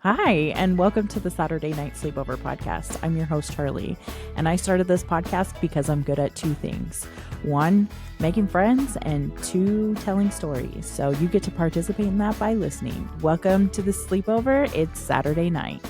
Hi, and welcome to the Saturday Night Sleepover podcast. I'm your host, Charli, and I started this podcast because I'm good at two things. One, making friends, and two, telling stories. So you get to participate in that by listening. Welcome to the Sleepover. It's Saturday night.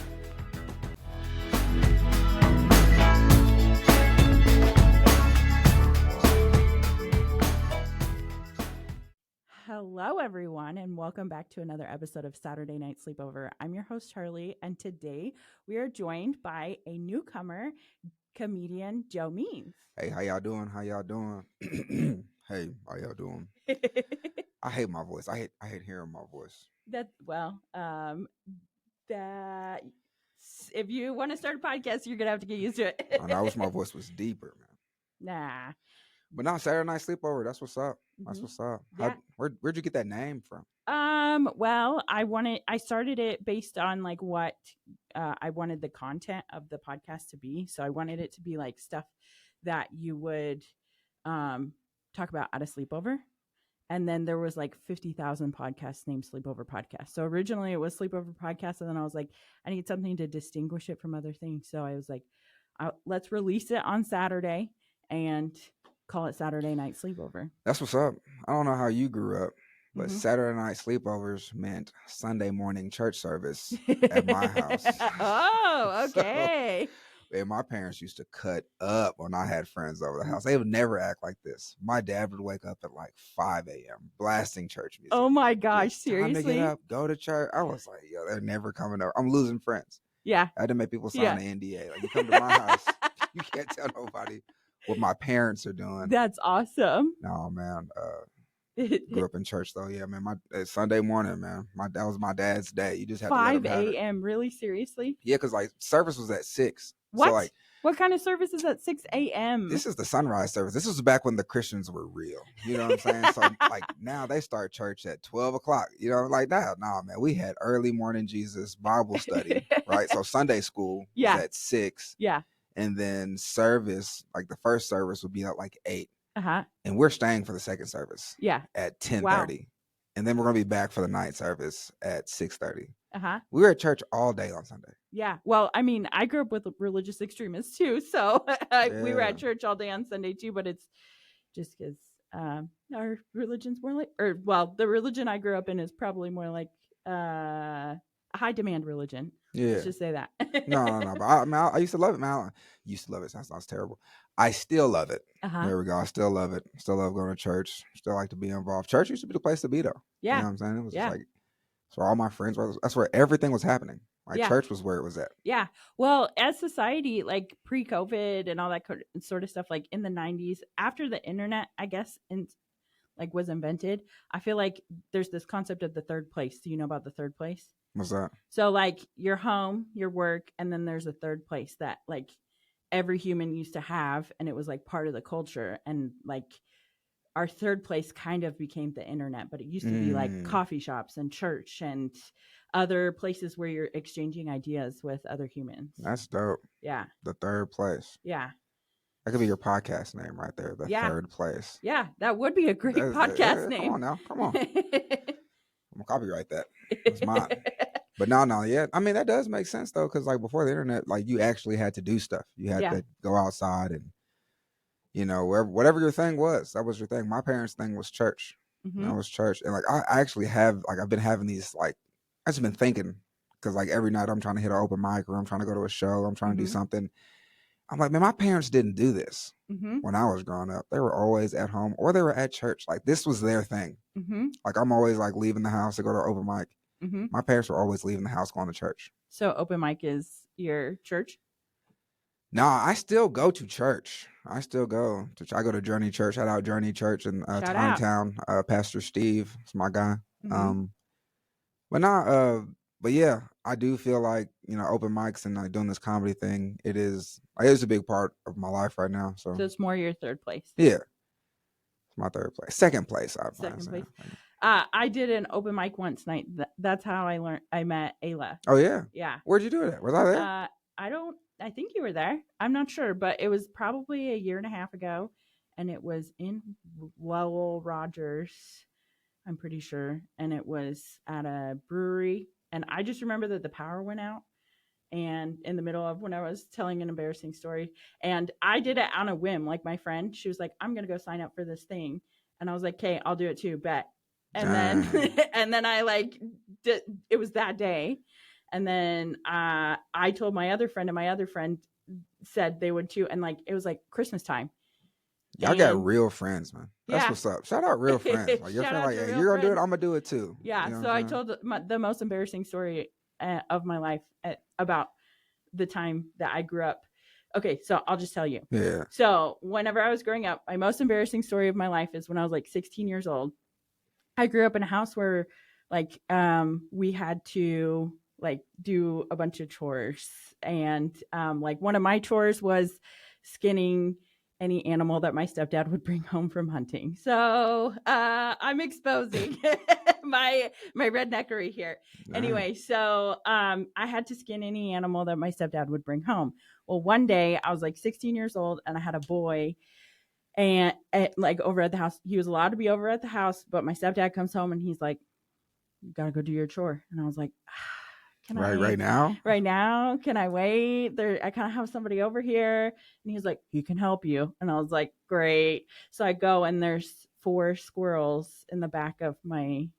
Hello, everyone, and welcome back to another episode of Saturday Night Sleepover. I'm your host, Charli, and today we are joined by a newcomer, comedian Joe Means. Hey, how y'all doing? How y'all doing? Hey, how y'all doing? I hate my voice. I hate hearing my voice. That if you want to start a podcast, you're gonna have to get used to it. And I wish my voice was deeper, man. Nah. But now Saturday Night Sleepover. That's what's up. That's what's up. Yeah. Where'd you get that name from? Well, I started it based on like what I wanted the content of the podcast to be. So I wanted it to be like stuff that you would talk about at a sleepover. And then there was like 50,000 podcasts named Sleepover Podcast. So originally it was Sleepover Podcast. And then I was like, I need something to distinguish it from other things. So I was like, let's release it on Saturday and call it Saturday Night Sleepover. That's what's up. I don't know how you grew up, but Saturday Night Sleepovers meant Sunday morning church service at my house. Oh, okay. And my parents used to cut up when I had friends over the house. They would never act like this. My dad would wake up at like 5 a.m. blasting church music. Oh my gosh, seriously? Time to get up, go to church. I was like, yo, they're never coming over. I'm losing friends. Yeah. I had to make people sign an NDA. Like, you come to my house, you can't tell nobody what my parents are doing. That's awesome. No, man. Grew up in church though. Yeah, man. Sunday morning, man. That was my dad's day. You just have 5 to let him have a.m. Really? Seriously? Yeah, because like service was at 6. What? So, like, what kind of service is at 6 a.m.? This is the sunrise service. This was back when the Christians were real. You know what I'm saying? So like now they start church at 12 o'clock. You know, like nah, man. We had early morning Jesus Bible study, right? So Sunday school was at 6. Yeah. And then service, like the first service would be at like 8. Uh-huh. And we're staying for the second service. Yeah. At 10:30. Wow. And then we're gonna be back for the night service at 6:30. Uh-huh. We were at church all day on Sunday. Yeah. Well, I mean, I grew up with religious extremists too. So we were at church all day on Sunday too, but it's just because our religion's more like, the religion I grew up in is probably more like a high demand religion. Yeah. Let's just say that. No. But I used to love it, man. I used to love it. Sounds terrible. I still love it. Uh-huh. There we go. I still love it. Still love going to church. Still like to be involved. Church used to be the place to be, though. Yeah. You know what I'm saying? It was just like, that's where all my friends were. That's where everything was happening. Like church was where it was at. Yeah. Well, as society, like pre-COVID and all that sort of stuff, like in the 90s, after the internet, I guess, was invented, I feel like there's this concept of the third place. Do you know about the third place? What's that? So like your home, your work, and then there's a third place that like every human used to have, and it was like part of the culture. And like our third place kind of became the internet, but it used to be like coffee shops and church and other places where you're exchanging ideas with other humans. That's dope. Yeah. The third place. Yeah. That could be your podcast name right there. The third place. Yeah. That would be a great podcast name. Come on now. Come on. I'm going to copyright that. It's mine. But no. Yeah. I mean, that does make sense though. Cause like before the internet, like you actually had to do stuff. You had to go outside and, you know, whatever your thing was, that was your thing. My parents' thing was church. That was church. And like, I actually have, like, I've been having these, like, I've just been thinking, because like every night I'm trying to hit an open mic or I'm trying to go to a show, I'm trying to do something. I'm like, man, my parents didn't do this when I was growing up. They were always at home or they were at church. Like this was their thing. Like I'm always like leaving the house to go to an open mic. My parents were always leaving the house going to church. So open mic is your church? No, I still go to church. I still go to. I go to Journey Church. Shout out Journey Church in Town. Pastor Steve is my guy. But yeah, I do feel like, you know, open mics and like doing this comedy thing. It is a big part of my life right now. So it's more your third place. Yeah, it's my third place. Second place. Second place. I did an open mic once night. That's how I met Ayla. Oh yeah. Yeah. Where'd you do it at? Was I there? I think you were there. I'm not sure, but it was probably a year and a half ago, and it was in Lowell Rogers, I'm pretty sure, and it was at a brewery And I just remember that the power went out, and in the middle of when I was telling an embarrassing story, and I did it on a whim. Like my friend, she was like, I'm going to go sign up for this thing. And I was like, okay, I'll do it too, bet. And then, and then I like, it was that day. And then I told my other friend, and my other friend said they would too. And like, it was like Christmas time. Y'all got real friends, man. That's what's up. Shout out real friends. Like your friend, like, hey, you're gonna do it, I'm gonna do it too. Yeah. You know so I told the most embarrassing story of my life about the time that I grew up. Okay, so I'll just tell you. Yeah. So whenever I was growing up, my most embarrassing story of my life is when I was like 16 years old. I grew up in a house where like we had to like do a bunch of chores, and like one of my chores was skinning any animal that my stepdad would bring home from hunting. So I'm exposing my redneckery here. Anyway, so I had to skin any animal that my stepdad would bring home. Well, one day I was like 16 years old, and I had a boy, and like over at the house. He was allowed to be over at the house, but my stepdad comes home and he's like, "You gotta go do your chore." And I was like, "Can I right now? Right now? Can I wait? I kind of have somebody over here." And he's like, "He can help you." And I was like, "Great." So I go, and there's 4 squirrels in the back of my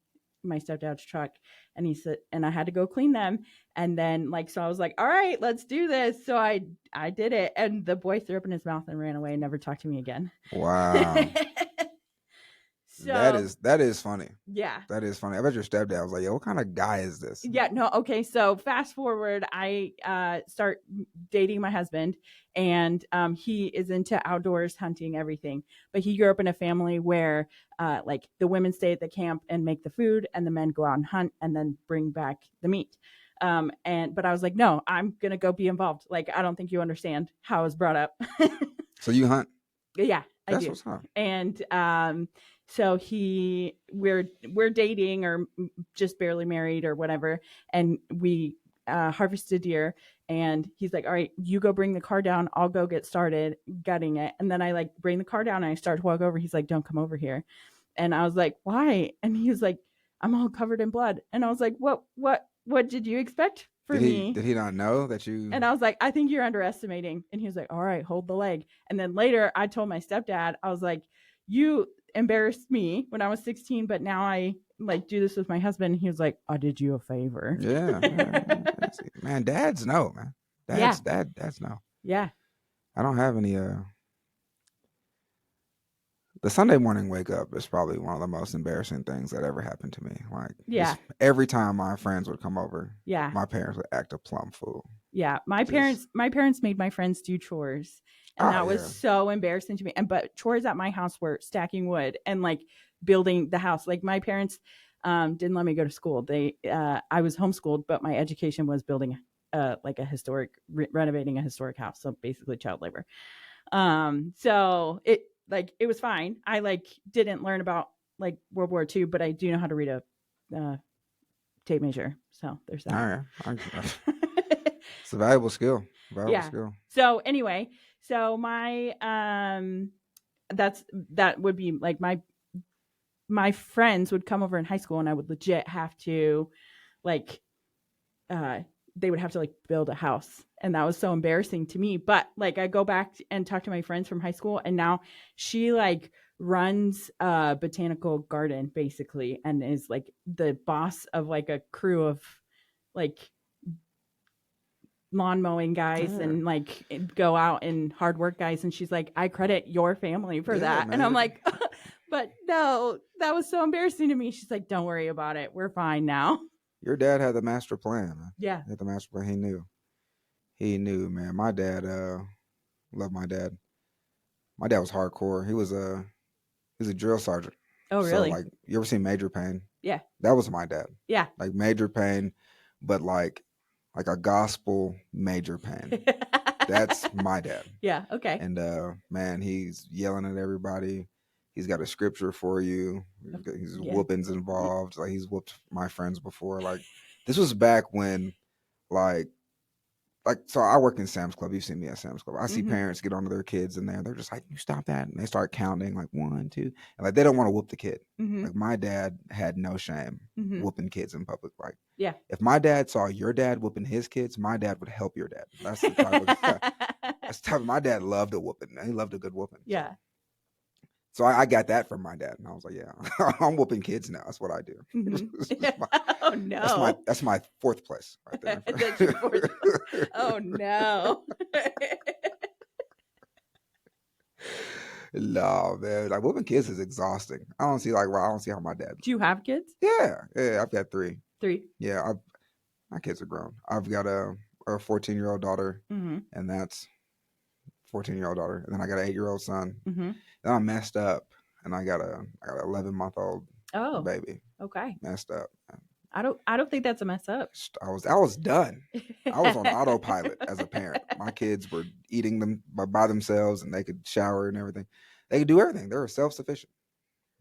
stepdad's truck, and he said, and I had to go clean them. And then like, so I was like, all right, let's do this. So I did it, and the boy threw up in his mouth and ran away and never talked to me again. Wow. So that is funny. Yeah, that is funny. I bet your stepdad was like, "Yo, what kind of guy is this?" Yeah, no, okay. So fast forward, I start dating my husband, and he is into outdoors hunting, everything. But he grew up in a family where like the women stay at the camp and make the food, and the men go out and hunt and then bring back the meat. But I was like, no, I'm gonna go be involved. Like, I don't think you understand how I was brought up. So you hunt? Yeah, I That's do. what's up. And so we're dating, or just barely married or whatever, and we harvested deer, and he's like, all right, you go bring the car down, I'll go get started gutting it. And then I like bring the car down and I start to walk over. He's like, don't come over here. And I was like, why? And he was like, I'm all covered in blood. And I was like, what did you expect for me? Did he not know that you? And I was like, I think you're underestimating. And he was like, all right, hold the leg. And then later I told my stepdad, I was like, you embarrassed me when I was 16, but now I like do this with my husband. He was like, I did you a favor. Yeah. Man, dads know, man. Dads know. Yeah. I don't have any the Sunday morning wake up is probably one of the most embarrassing things that ever happened to me. Like, yeah, every time my friends would come over, yeah, my parents would act a plum fool. Yeah, my parents made my friends do chores, and that was so embarrassing to me. But chores at my house were stacking wood and like building the house. Like, my parents didn't let me go to school. I was homeschooled, but my education was building like a historic, renovating a historic house. So basically child labor. So it was fine. I like didn't learn about like World War II, but I do know how to read a tape measure. So there's that. All right. It's a valuable skill. Skill. So anyway, so my that would be like my friends would come over in high school, and I would legit have to like they would have to like build a house, and that was so embarrassing to me. But like, I go back and talk to my friends from high school, and now she like runs a botanical garden basically, and is like the boss of like a crew of like lawn mowing guys and like go out and hard work guys. And she's like, I credit your family for that. Man. And I'm like, but no, that was so embarrassing to me. She's like, don't worry about it, we're fine now. Your dad had the master plan, man. Yeah. He had the master plan. He knew, man. My dad, love my dad. My dad was hardcore. He was a drill sergeant. Oh, really? So, like, you ever seen Major Payne? Yeah. That was my dad. Yeah. Like Major Payne, but like a gospel Major Payne. That's my dad. Yeah. Okay. And man, he's yelling at everybody. He's got a scripture for you. He's whoopings involved. Like, he's whooped my friends before. Like, this was back when, like, like, so I work in Sam's Club. You've seen me at Sam's Club. I see parents get onto their kids in there. They're just like, you stop that. And they start counting like 1, 2. And like, they don't want to whoop the kid. Like my dad had no shame whooping kids in public. Like, if my dad saw your dad whooping his kids, my dad would help your dad. That's the type of guy. That's the type of, my dad loved a whooping. He loved a good whooping. Yeah. So I got that from my dad, and I was like, "Yeah, I'm whooping kids now. That's what I do." Oh no, that's my 4th place right there. That's your 4th place. Oh no. No, man, like whooping kids is exhausting. I don't see how my dad. Do you have kids? Yeah, I've got 3. 3. Yeah, my kids are grown. I've got a 14-year-old daughter, and that's 14-year-old daughter, and then I got an 8-year-old son. Then I messed up, and I got an 11-month-old baby. Okay, messed up. I don't think that's a mess up. I was done. I was on autopilot as a parent. My kids were eating them by themselves, and they could shower and everything. They could do everything. They were self-sufficient.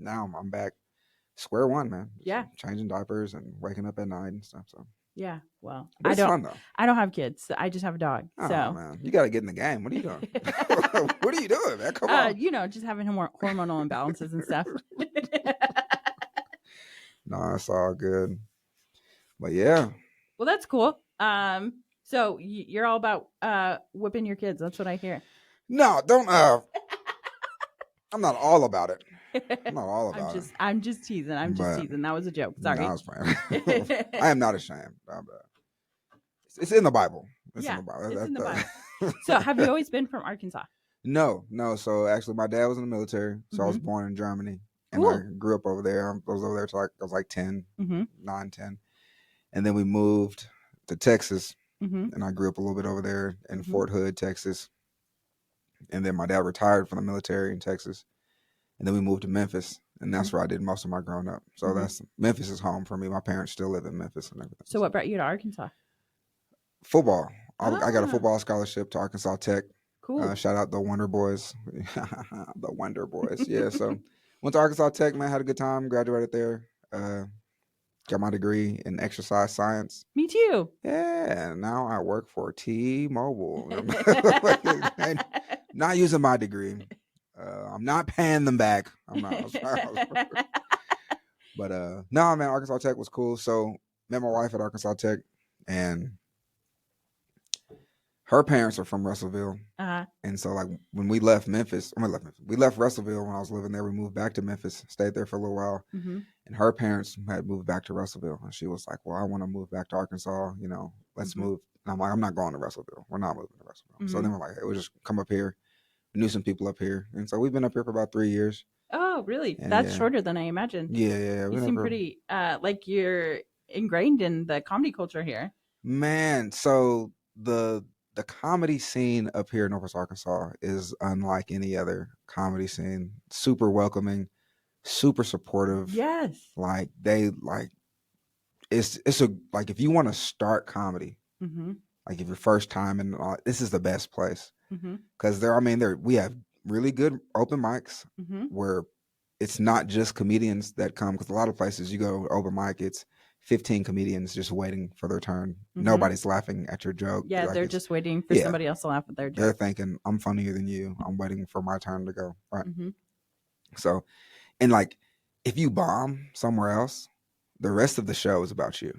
Now I'm back square one, man. Just changing diapers and waking up at night and stuff. So yeah, well, but it's fun though. I don't have kids. I just have a dog. Oh, so man, you got to get in the game. What are you doing? What are you doing, man? Come on. Just having hormonal imbalances and stuff. No, it's all good. But yeah. Well, that's cool. So you're all about whipping your kids. That's what I hear. No, don't. I'm not all about it. I'm not all about it. I'm just teasing. Teasing. That was a joke. Sorry. No, I am not ashamed. It's in the Bible. It's in the Bible. So, have you always been from Arkansas? No. So actually, my dad was in the military. So I was born in Germany, and I grew up over there. I was over there till I was like 10, 9, 10, and then we moved to Texas, and I grew up a little bit over there in Fort Hood, Texas. And then my dad retired from the military in Texas. And then we moved to Memphis. And that's where I did most of my growing up. So that's Memphis is home for me. My parents still live in Memphis and everything. So what brought you to Arkansas? Football. I got a football scholarship to Arkansas Tech. Cool. Shout out the Wonder Boys. The Wonder Boys. Yeah. So went to Arkansas Tech, man. Had a good time. Graduated there. Got my degree in exercise science. Me too. Yeah. Now I work for T-Mobile. Not using my degree. I'm not paying them back. I'm not. But no, man, Arkansas Tech was cool. So met my wife at Arkansas Tech, and her parents are from Russellville. And so like when we left Memphis, we left Russellville when I was living there. We moved back to Memphis, stayed there for a little while. And her parents had moved back to Russellville, and she was like, "Well, I want to move back to Arkansas. Let's move." And I'm like, "I'm not going to Russellville. We're not moving to Russellville." So then we're like, "Hey, we'll just come up here." We knew some people up here, and so we've been up here for about 3 years. Oh, really? And that's shorter than I imagined. Yeah. You seem pretty like you're ingrained in the comedy culture here. Man, so the comedy scene up here in Northwest Arkansas is unlike any other comedy scene. Super welcoming, super supportive. Yes. Like they like it's a like if you want to start comedy, like if your first time and this is the best place. Because we have really good open mics where it's not just comedians that come. Because a lot of places you go open mic, it's 15 comedians just waiting for their turn. Nobody's laughing at your joke. Yeah, like they're just waiting for somebody else to laugh at their joke. They're thinking, I'm funnier than you. I'm waiting for my turn to go. Right. So, and like, if you bomb somewhere else, the rest of the show is about you.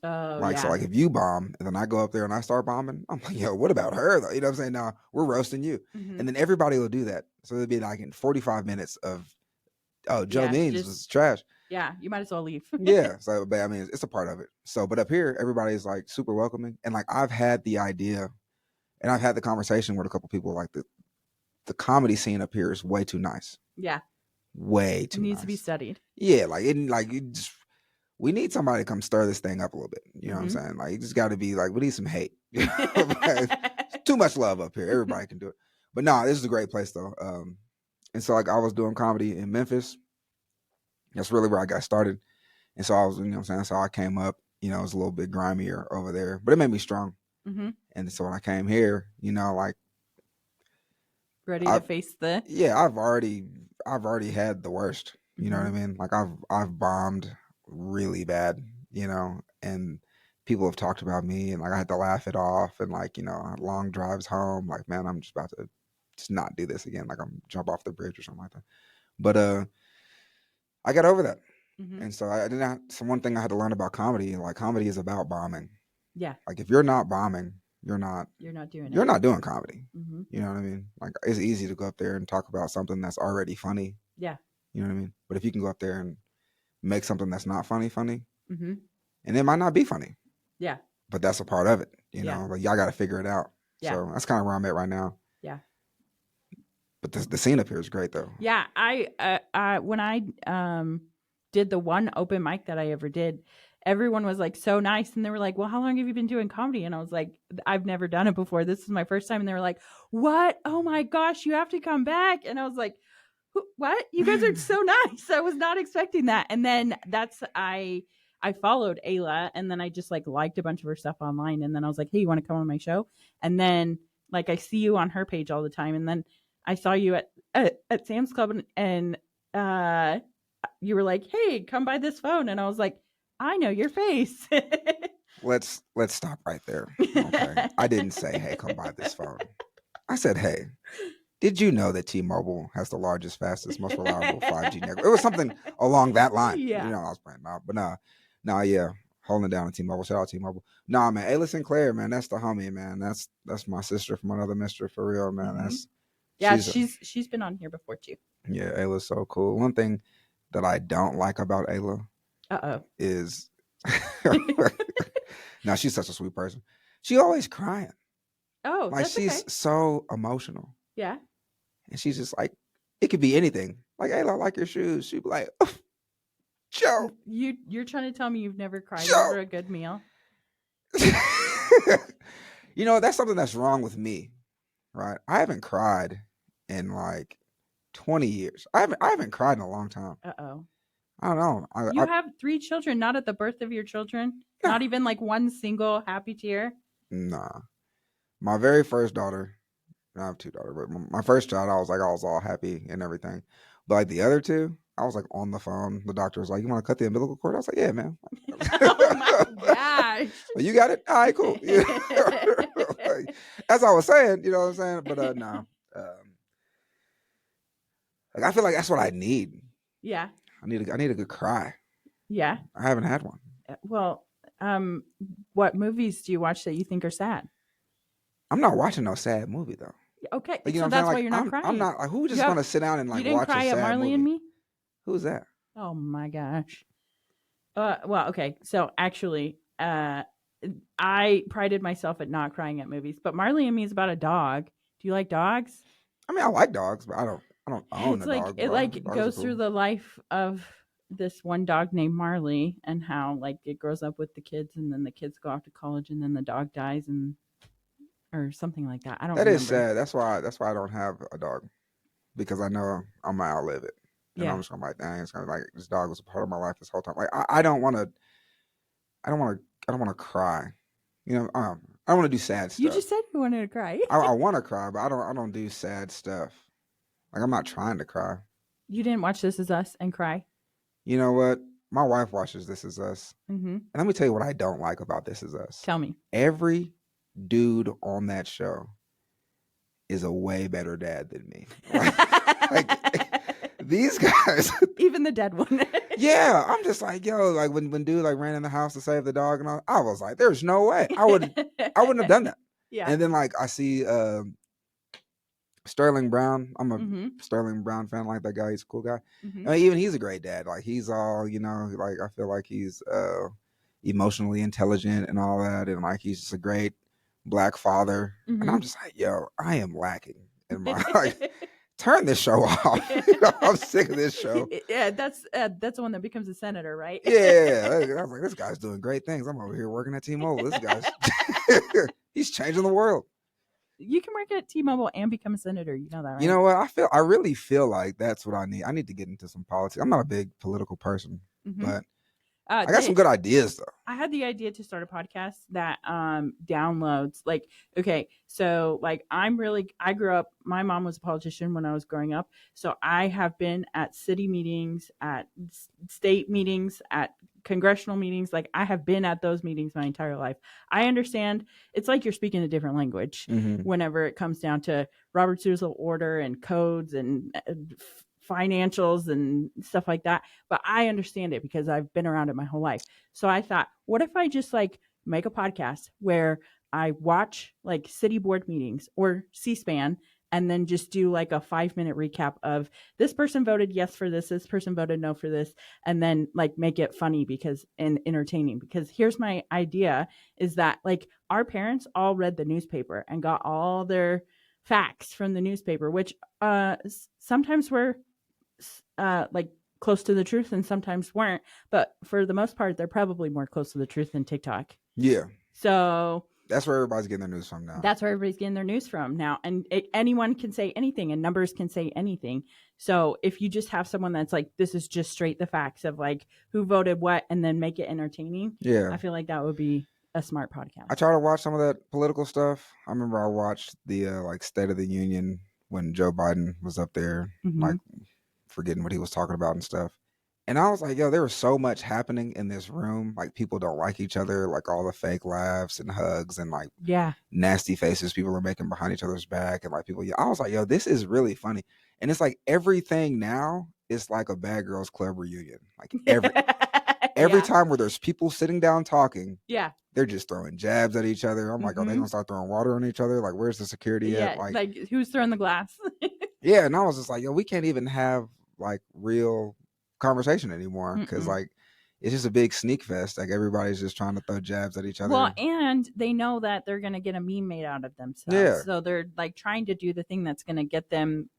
So like if you bomb and then I go up there and I start bombing, I'm like, yo, what about her though? You know what I'm saying? No, we're roasting you. And then everybody will do that. So it'll be like in 45 minutes of, Joe Means was trash. Yeah, you might as well leave. Yeah. So, but I mean, it's a part of it. So, but up here, everybody's like super welcoming. And like I've had the idea and I've had the conversation with a couple people like the comedy scene up here is way too nice. Yeah. Way too nice. It needs to be studied. Yeah. We need somebody to come stir this thing up a little bit. You know what I'm saying? Like, you just got to be like, we need some hate. Too much love up here. Everybody can do it. But no, this is a great place though. And so like I was doing comedy in Memphis. That's really where I got started. And so I was, you know what I'm saying? So I came up, it was a little bit grimier over there, but it made me strong. And so when I came here, like. Ready to face the. Yeah, I've already had the worst. You know what I mean? Like I've bombed really bad, and people have talked about me, and like I had to laugh it off, and like, you know, long drives home, like, man, I'm just about to just not do this again, like I'm jump off the bridge or something like that. But I got over that. And so I did not. So one thing I had to learn about comedy, like comedy is about bombing. Yeah. Like if you're not bombing, you're not doing comedy. You know what I mean? Like it's easy to go up there and talk about something that's already funny. Yeah. You know what I mean? But if you can go up there and make something that's not funny, and it might not be funny. Yeah. But that's a part of it. You know, like y'all got to figure it out. Yeah. So that's kind of where I'm at right now. Yeah. But the scene up here is great though. Yeah. I when I did the one open mic that I ever did, everyone was like so nice, and they were like, well, how long have you been doing comedy? And I was like, I've never done it before, this is my first time. And they were like, what? Oh my gosh, you have to come back. And I was like, what? You guys are so nice. I was not expecting that. And then I followed Ayla, and then I just like liked a bunch of her stuff online, and then I was like, hey, you want to come on my show? And then like I see you on her page all the time, and then I saw you at Sam's Club, and you were like, hey, come by this phone. And I was like, I know your face. Let's stop right there. Okay. I didn't say, hey, come by this phone. I said, hey, did you know that T-Mobile has the largest, fastest, most reliable 5G network? It was something along that line. Yeah. You know, I was playing out. But nah, yeah. Holding it down on T-Mobile. Shout out T-Mobile. Nah, man. Ayla Sinclair, man. That's the homie, man. That's my sister from another mister for real, man. She's been on here before too. Yeah, Ayla's so cool. One thing that I don't like about Ayla is now she's such a sweet person. She always crying. Oh, like she's so emotional. Yeah. And she's just like, it could be anything. Like, Ayla, I like your shoes. She'd be like, oh, Joe. You're trying to tell me you've never cried over a good meal? You know, that's something that's wrong with me, right? I haven't cried in like 20 years. I haven't cried in a long time. I don't know. You have 3 children, not at the birth of your children? Nah. Not even like one single happy tear? Nah. My very first daughter, I have 2 daughters, but my first child, I was all happy and everything. But like the other 2, I was like on the phone. The doctor was like, you want to cut the umbilical cord? I was like, yeah, man. Oh my gosh. Well, you got it? All right, cool. Yeah. Like, as I was saying, you know what I'm saying? But no. Like I feel like that's what I need. Yeah. I need a good cry. Yeah. I haven't had one. Well, what movies do you watch that you think are sad? I'm not watching no sad movie though. Okay, like, so that's why you're not crying. I'm not. Like, who just want to sit down and like watch a sad movie? You didn't cry at Marley and Me? Who's that? Oh my gosh. Well, okay. So actually, I prided myself at not crying at movies, but Marley and Me is about a dog. Do you like dogs? I mean, I like dogs, but I don't own a dog. It like goes through the life of this one dog named Marley, and how like it grows up with the kids, and then the kids go off to college, and then the dog dies, and or something like that. I don't. That remember. Is sad. That's why I don't have a dog, because I know I'm gonna outlive it. And I'm just gonna be like, dang, it's gonna be like this dog was a part of my life this whole time. Like I don't want to cry. You know, I don't want to do sad stuff. You just said you wanted to cry. I want to cry, but I don't do sad stuff. Like I'm not trying to cry. You didn't watch This Is Us and cry? You know what? My wife watches This Is Us. And let me tell you what I don't like about This Is Us. Tell me. Every dude on that show is a way better dad than me. Like these guys. Even the dead one. Yeah. I'm just like, yo, like when dude like ran in the house to save the dog and all, I was like, there's no way. I wouldn't have done that. Yeah. And then like I see Sterling Brown. I'm a Sterling Brown fan. Like that guy. He's a cool guy. I mean, even he's a great dad. Like he's all, you know, like I feel like he's emotionally intelligent and all that. And like he's just a great Black father. And I'm just like, yo, I am lacking in my like, turn this show off. You know, I'm sick of this show. Yeah, that's the one that becomes a senator, right? Yeah. I was like, this guy's doing great things. I'm over here working at T-Mobile. This guy's he's changing the world. You can work at T-Mobile and become a senator. You know that, right? You know what? I really feel like that's what I need. I need to get into some politics. I'm not a big political person, but I got some good ideas though. I had the idea to start a podcast that downloads like, okay, so like I grew up, my mom was a politician when I was growing up. So I have been at city meetings, at state meetings, at congressional meetings. Like, I have been at those meetings my entire life. I understand. It's like you're speaking a different language whenever it comes down to Robert's Rules of Order and codes and financials and stuff like that. But I understand it because I've been around it my whole life. So I thought, what if I just like make a podcast where I watch like city board meetings or C-SPAN and then just do like a 5-minute recap of this person voted yes for this person voted no for this, and then like make it funny and entertaining. Because here's my idea is that like our parents all read the newspaper and got all their facts from the newspaper, which sometimes were like close to the truth and sometimes weren't. But for the most part, they're probably more close to the truth than TikTok. Yeah. So that's where everybody's getting their news from now. That's where everybody's getting their news from now. And anyone can say anything and numbers can say anything. So if you just have someone that's like, this is just straight the facts of like who voted what and then make it entertaining. Yeah. I feel like that would be a smart podcast. I try to watch some of that political stuff. I remember I watched the like State of the Union when Joe Biden was up there, like forgetting what he was talking about and stuff. And I was like, yo, there was so much happening in this room. Like, people don't like each other, like all the fake laughs and hugs and like nasty faces people are making behind each other's back. And like people, I was like, yo, this is really funny. And it's like everything now is like a Bad Girls Club reunion. Like every time where there's people sitting down talking, they're just throwing jabs at each other. I'm like, are they gonna start throwing water on each other? Like, where's the security at? Like who's throwing the glass? Yeah. And I was just like, yo, we can't even have like real conversation anymore because like it's just a big sneak fest. Like, everybody's just trying to throw jabs at each other. Well, and they know that they're gonna get a meme made out of themselves. So they're like trying to do the thing that's gonna get them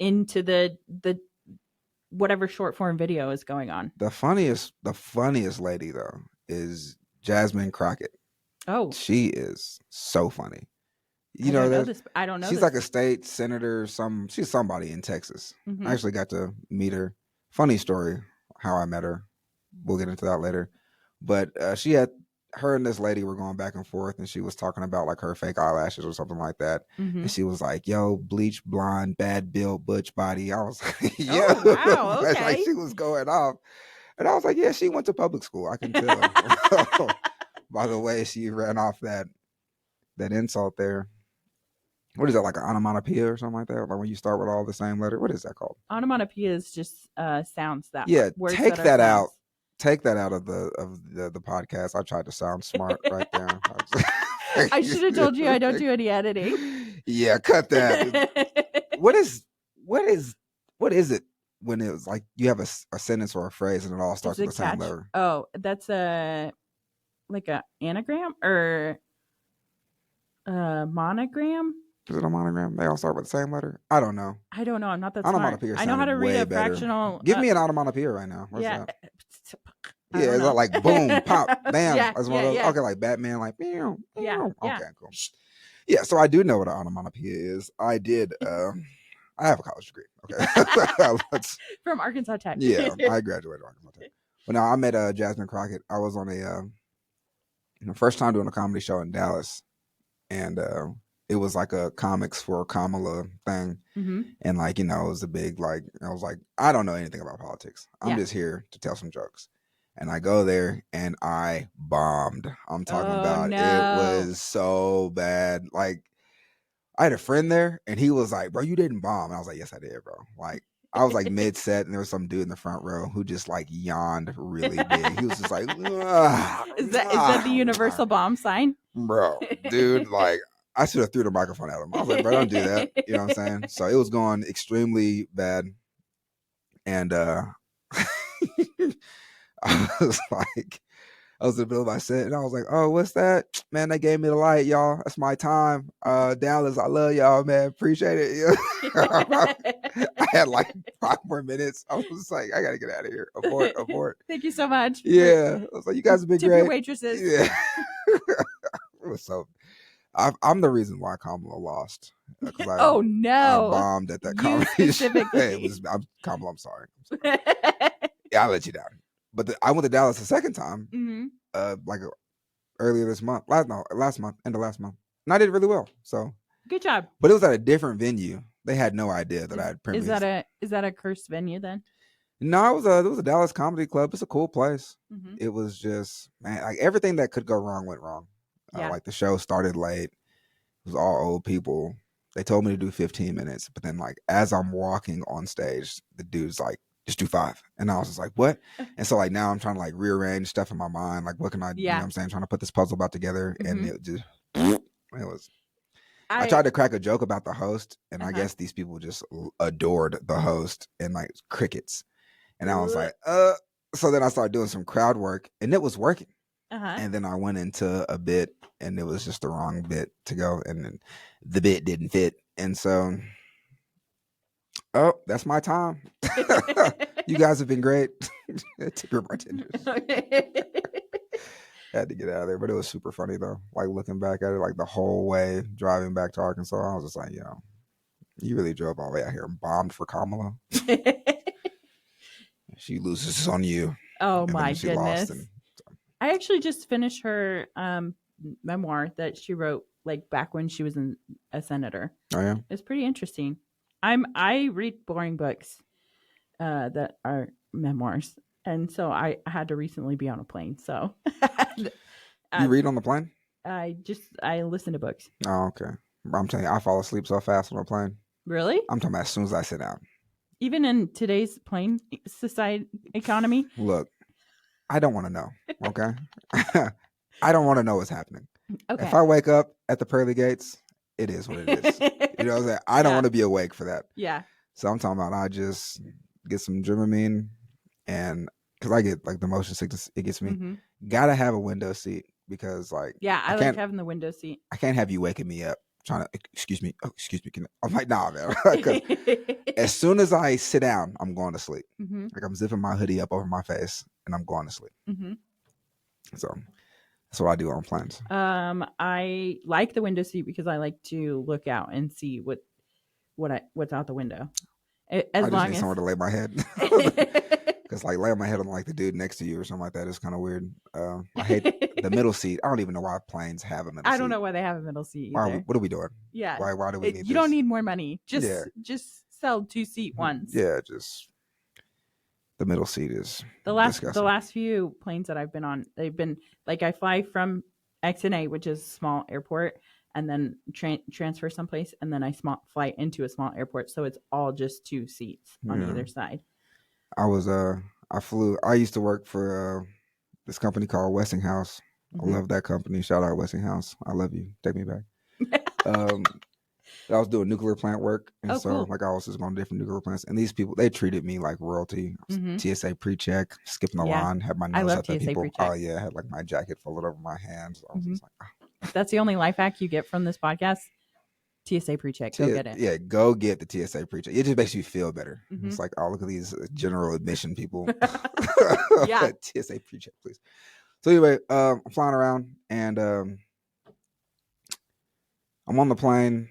into the whatever short form video is going on. The funniest lady though is Jasmine Crockett. Oh, she is so funny. I don't know. She's like a state senator. She's somebody in Texas. I actually got to meet her. Funny story how I met her. We'll get into that later. But her and this lady were going back and forth, and she was talking about like her fake eyelashes or something like that. And she was like, yo, bleach blonde, bad build, butch body. I was like, yo, wow, okay. Like, she was going off. And I was like, yeah, she went to public school. I can tell. By the way she ran off that insult there. What is that, like an onomatopoeia or something like that? Like when you start with all the same letter? What is that called? Onomatopoeia is just sounds that. Yeah, take that out. Take that out of the podcast. I tried to sound smart right there. I should have told you I don't do any editing. Yeah, cut that. What is it when it's like you have a sentence or a phrase and it all starts with the same letter? Oh, that's like a anagram or a monogram. Is it a monogram? They all start with the same letter? I don't know. I'm not that smart. I know how to read a fractional. Give me an onomatopoeia right now. What's that? Yeah, is that like boom, pop, bam? Yeah, That's one of those. Okay, like Batman, like meow, meow. Yeah. Okay, cool. Yeah, so I do know what an onomatopoeia is. I did. I have a college degree. Okay, from Arkansas Tech. Yeah, I graduated Arkansas Tech. But now I met Jasmine Crockett. I was on first time doing a comedy show in Dallas, and it was like a comics for Kamala thing. And like, it was a big, like, I was like, I don't know anything about politics. I'm just here to tell some jokes. And I go there and I bombed. I'm talking about it was so bad. Like, I had a friend there and he was like, bro, you didn't bomb. And I was like, yes, I did, bro. Like, I was like mid set and there was some dude in the front row who just like yawned really big. He was just like, is that the universal bomb sign? Bro, dude, like, I should have threw the microphone at him. I was like, bro, don't do that. You know what I'm saying? So it was going extremely bad. And I was in the middle of my set and I was like, oh, what's that? Man, they gave me the light, y'all. That's my time. Dallas, I love y'all, man. Appreciate it. I had like 5 more minutes. I was like, I got to get out of here. Abort. Thank you so much. Yeah. I was like, you guys have been Tip great. your waitresses. Yeah. So I'm the reason why Kamala lost. Oh no! I bombed at that comedy show. Kamala, I'm sorry. Yeah, I let you down. But I went to Dallas the second time, like earlier this month, end of last month, and I did really well. So good job. But it was at a different venue. They had no idea that I had premiered. Is that a cursed venue then? No, it was a Dallas comedy club. It's a cool place. Mm-hmm. It was just, man, like everything that could go wrong went wrong. Yeah. Like the show started late. It was all old people. They told me to do 15 minutes, but then like as I'm walking on stage, the dude's like, just do 5. And I was just like, what? And so like now I'm trying to like rearrange stuff in my mind. Like what can I, you know what I'm saying? Trying to put this puzzle back together. And it just, it was, I tried to crack a joke about the host, and I guess these people just adored the host and like crickets. And I was like, so then I started doing some crowd work, and it was working. And then I went into a bit, and it was just the wrong bit to go, and then the bit didn't fit. And so, that's my time. You guys have been great. Tip your bartenders. Had to get out of there, but it was super funny though. Like looking back at it, like the whole way driving back to Arkansas, I was just like, you really drove all the way out here and bombed for Kamala. She loses on you. Oh my goodness! I actually just finished her memoir that she wrote like back when she was a senator. Oh yeah, it's pretty interesting. I read boring books that are memoirs, and so I had to recently be on a plane. So you read on the plane? I listen to books. Oh okay. I'm telling you, I fall asleep so fast on a plane. Really? I'm talking about as soon as I sit down. Even in today's plane society economy? Look, I don't want to know, okay? I don't want to know what's happening. Okay. If I wake up at the pearly gates, it is what it is. You know what I'm saying? I don't want to be awake for that. Yeah. So I'm talking about I just get some Dramamine, and because I get like the motion sickness, it gets me. Mm-hmm. Gotta have a window seat because like I like having the window seat. I can't have you waking me up trying to excuse me. I'm like, nah, man. As soon as I sit down, I'm going to sleep. Mm-hmm. Like I'm zipping my hoodie up over my face and I'm going to sleep. Mm-hmm. So that's what I do on planes. I like the window seat because I like to look out and see what's out the window. I just need somewhere to lay my head. Because like laying my head on like the dude next to you or something like that is kind of weird. I hate the middle seat. I don't even know why planes have a middle seat. I don't know why they have a middle seat either. What are we doing? Yeah. Why do we need You don't need more money. Just sell 2-seat ones. Yeah, just the middle seat is the last few planes that I've been on, they've been like I fly from XNA, which is a small airport, and then transfer someplace, and then I fly into a small airport, so it's all just 2 seats on either side. I used to work for this company called Westinghouse. Mm-hmm. I love that company. Shout out Westinghouse. I love you. Take me back. I was doing nuclear plant work, and cool. Like I was just going to different nuclear plants, and these people, they treated me like royalty. Mm-hmm. TSA pre-check, skipping the line, had my nose up at people. Pre-check. Oh yeah, I had like my jacket folded over my hands. I was just like, That's the only life hack you get from this podcast. TSA pre-check. Go get it. Yeah, go get the TSA pre-check. It just makes you feel better. Mm-hmm. It's like, look at these general admission people. Yeah. TSA pre-check, please. So anyway, I'm flying around, and I'm on the plane.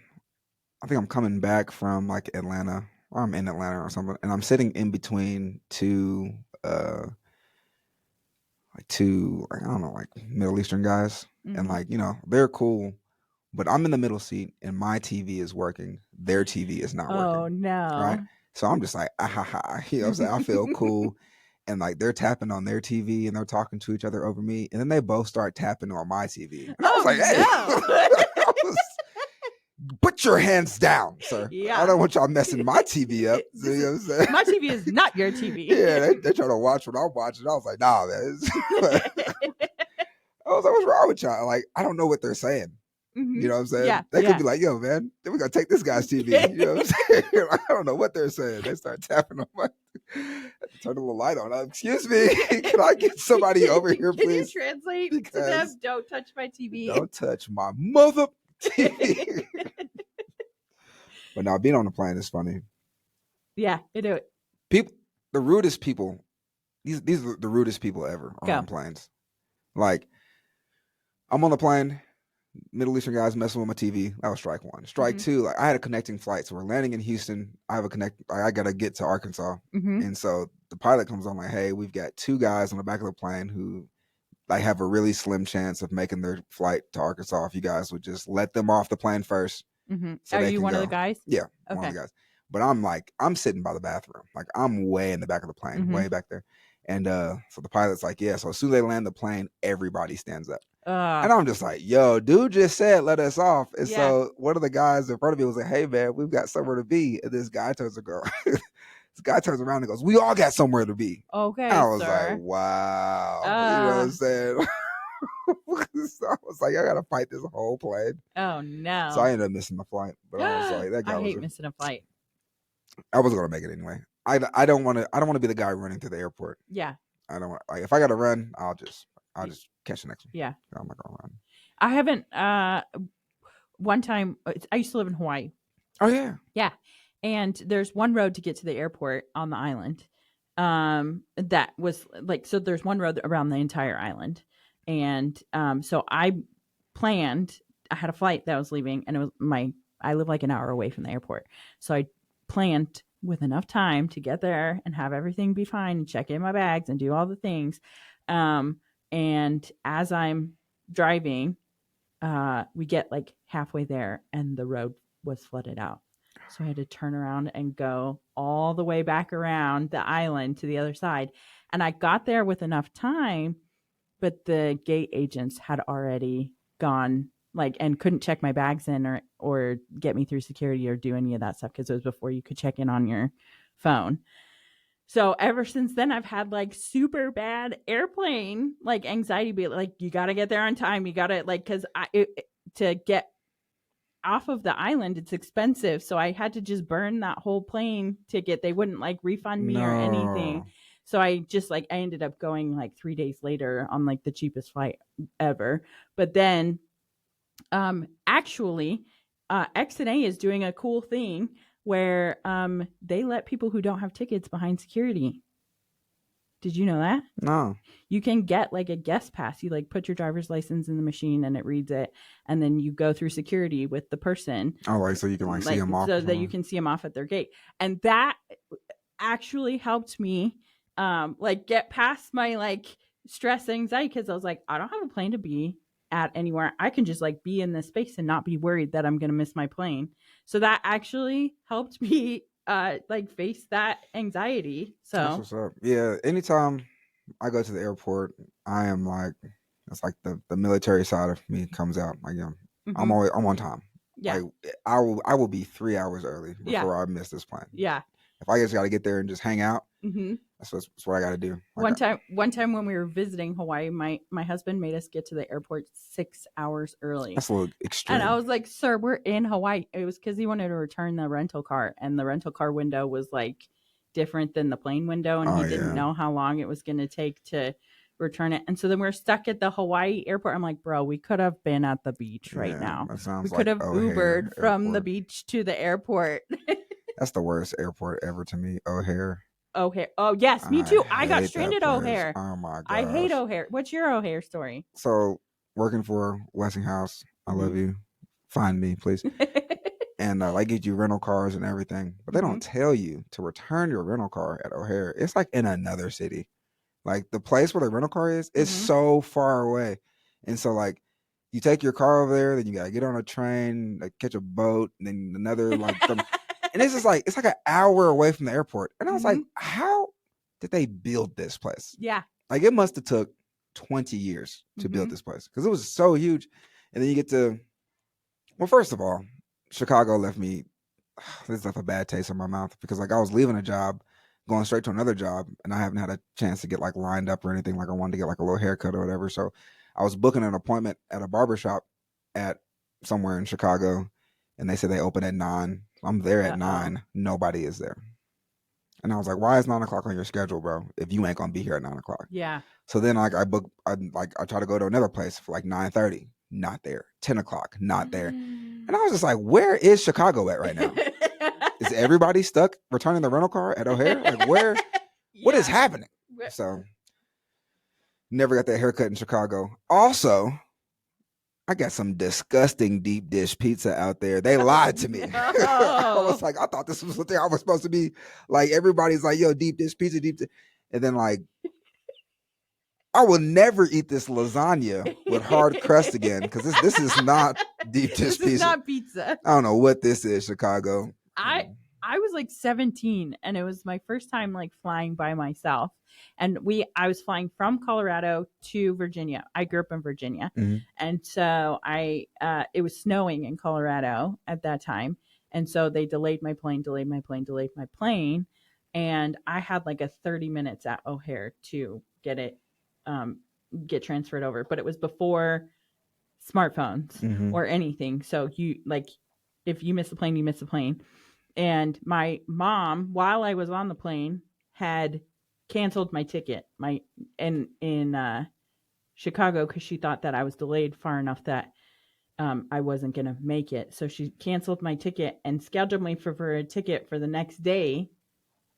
I think I'm coming back from like Atlanta, or I'm in Atlanta or something, and I'm sitting in between two I don't know, like Middle Eastern guys, and like they're cool. But I'm in the middle seat, and my TV is working. Their TV is not working. Oh, no. Right? So I'm just like, you know what I'm saying? I feel cool. And, like, they're tapping on their TV, and they're talking to each other over me. And then they both start tapping on my TV. And I was like, hey. Put your hands down, sir. Yeah. I don't want y'all messing my TV up. You know what I'm saying? My TV is not your TV. Yeah, they're trying to watch what I'm watching. I was like, nah, man. I was like, what's wrong with y'all? Like, I don't know what they're saying. Mm-hmm. You know what I'm saying? Yeah, they could be like, yo, man, then we're going to take this guy's TV. You know what I'm saying? I don't know what they're saying. They start tapping on my... Turn a little light on. Excuse me. Can I get somebody over here, please? Can you translate to them? Don't touch my TV. Don't touch my mother TV. But now, being on the plane is funny. Yeah, it do. People, the rudest people, these are the rudest people ever on planes. Like, I'm on the plane, Middle Eastern guys messing with my TV. That was strike one. Strike two, like I had a connecting flight. So we're landing in Houston. I got to get to Arkansas. Mm-hmm. And so the pilot comes on like, hey, we've got 2 guys on the back of the plane who like have a really slim chance of making their flight to Arkansas if you guys would just let them off the plane first. Mm-hmm. So are you one of the guys? Yeah, okay. One of the guys. But I'm sitting by the bathroom. Like I'm way in the back of the plane, way back there. And so the pilot's like, yeah. So as soon as they land the plane, everybody stands up. And I'm just like, yo, dude just said let us off. And so one of the guys in front of me was like, hey man, we've got somewhere to be. And this guy turns around and goes, we all got somewhere to be. Okay. I was like, wow. You know what I'm saying? So I was like, I gotta fight this whole plane. Oh no. So I ended up missing the flight. But I was like, that guy I hate missing a flight. I was gonna make it anyway. I don't want to be the guy running to the airport. Yeah. I don't want, like, if I gotta run, I'll just catch the next one. Yeah. I'm not gonna run. I haven't one time I used to live in Hawaii. Oh yeah. Yeah. And there's one road to get to the airport on the island. That was like, so there's one road around the entire island. And so I had a flight that was leaving, and it was I live like an hour away from the airport. So I planned with enough time to get there and have everything be fine and check in my bags and do all the things. And as I'm driving, we get like halfway there and the road was flooded out. So I had to turn around and go all the way back around the island to the other side. And I got there with enough time, but the gate agents had already gone and couldn't check my bags in or get me through security or do any of that stuff because it was before you could check in on your phone. So ever since then, I've had like super bad airplane anxiety. Be like, you got to get there on time. You got to because to get off of the island, it's expensive. So I had to just burn that whole plane ticket. They wouldn't refund me or anything. So I just I ended up going 3 days later on the cheapest flight ever. But then actually X&A is doing a cool thing where they let people who don't have tickets behind security. Did you know that? No. You can get a guest pass. You put your driver's license in the machine and it reads it, and then you go through security with the person. Oh, so you can see them off. So that you can see them off at their gate. And that actually helped me get past my stress, anxiety, because I was like, I don't have a plane to be at anywhere. I can just be in this space and not be worried that I'm going to miss my plane. So that actually helped me face that anxiety. So that's what's up. Yeah, anytime I go to the airport, I am it's the military side of me comes out. I'm on time. Yeah. I will be 3 hours early before I miss this plane. Yeah. If I just got to get there and just hang out, that's what I got to do. One time when we were visiting Hawaii, my husband made us get to the airport 6 hours early. That's a little extreme. And I was like, sir, we're in Hawaii. It was because he wanted to return the rental car, and the rental car window was different than the plane window, and he didn't know how long it was going to take to return it. And so then we're stuck at the Hawaii airport. I'm like, bro, we could have been at the beach right now. That sounds we could have Ubered from the beach to the airport. That's the worst airport ever to me, O'Hare. O'Hare. Oh, yes, me too. I got stranded at O'Hare. Oh, my God. I hate O'Hare. What's your O'Hare story? So, working for Westinghouse, I love you. Find me, please. And I get you rental cars and everything. But they don't tell you to return your rental car at O'Hare. It's in another city. The place where the rental car is so far away. And so, you take your car over there, then you got to get on a train, catch a boat, and then another, and it's just it's an hour away from the airport. And I was like, how did they build this place? Yeah. It must have took 20 years to build this place because it was so huge. And then you get to, well, first of all, Chicago left a bad taste in my mouth because I was leaving a job, going straight to another job, and I haven't had a chance to get lined up or anything. I wanted to get a little haircut or whatever. So I was booking an appointment at a barbershop at somewhere in Chicago, and they said they open at 9. I'm there at 9. Nobody is there. And I was like, why is 9 o'clock on your schedule, bro? If you ain't going to be here at 9 o'clock. Yeah. So then I try to go to another place for 9:30. Not there. 10 o'clock. Not there. And I was just like, where is Chicago at right now? Is everybody stuck returning the rental car at O'Hare? Where? What is happening? So never got that haircut in Chicago. Also, I got some disgusting deep dish pizza out there. They lied to me. I was like, I thought this was the thing I was supposed to be everybody's yo, deep dish pizza, deep dish. And then I will never eat this lasagna with hard crust again because this is not deep dish pizza. This is not pizza. I don't know what this is, Chicago. I I was like 17, and it was my first time like flying by myself. And I was flying from Colorado to Virginia. I grew up in Virginia. Mm-hmm. And so it was snowing in Colorado at that time. And so they delayed my plane. And I had like a 30 minutes at O'Hare to get transferred over. But it was before smartphones or anything. So if you miss the plane, you miss the plane. And my mom, while I was on the plane, had canceled my ticket in Chicago, because she thought that I was delayed far enough that I wasn't going to make it. So she canceled my ticket and scheduled me for a ticket for the next day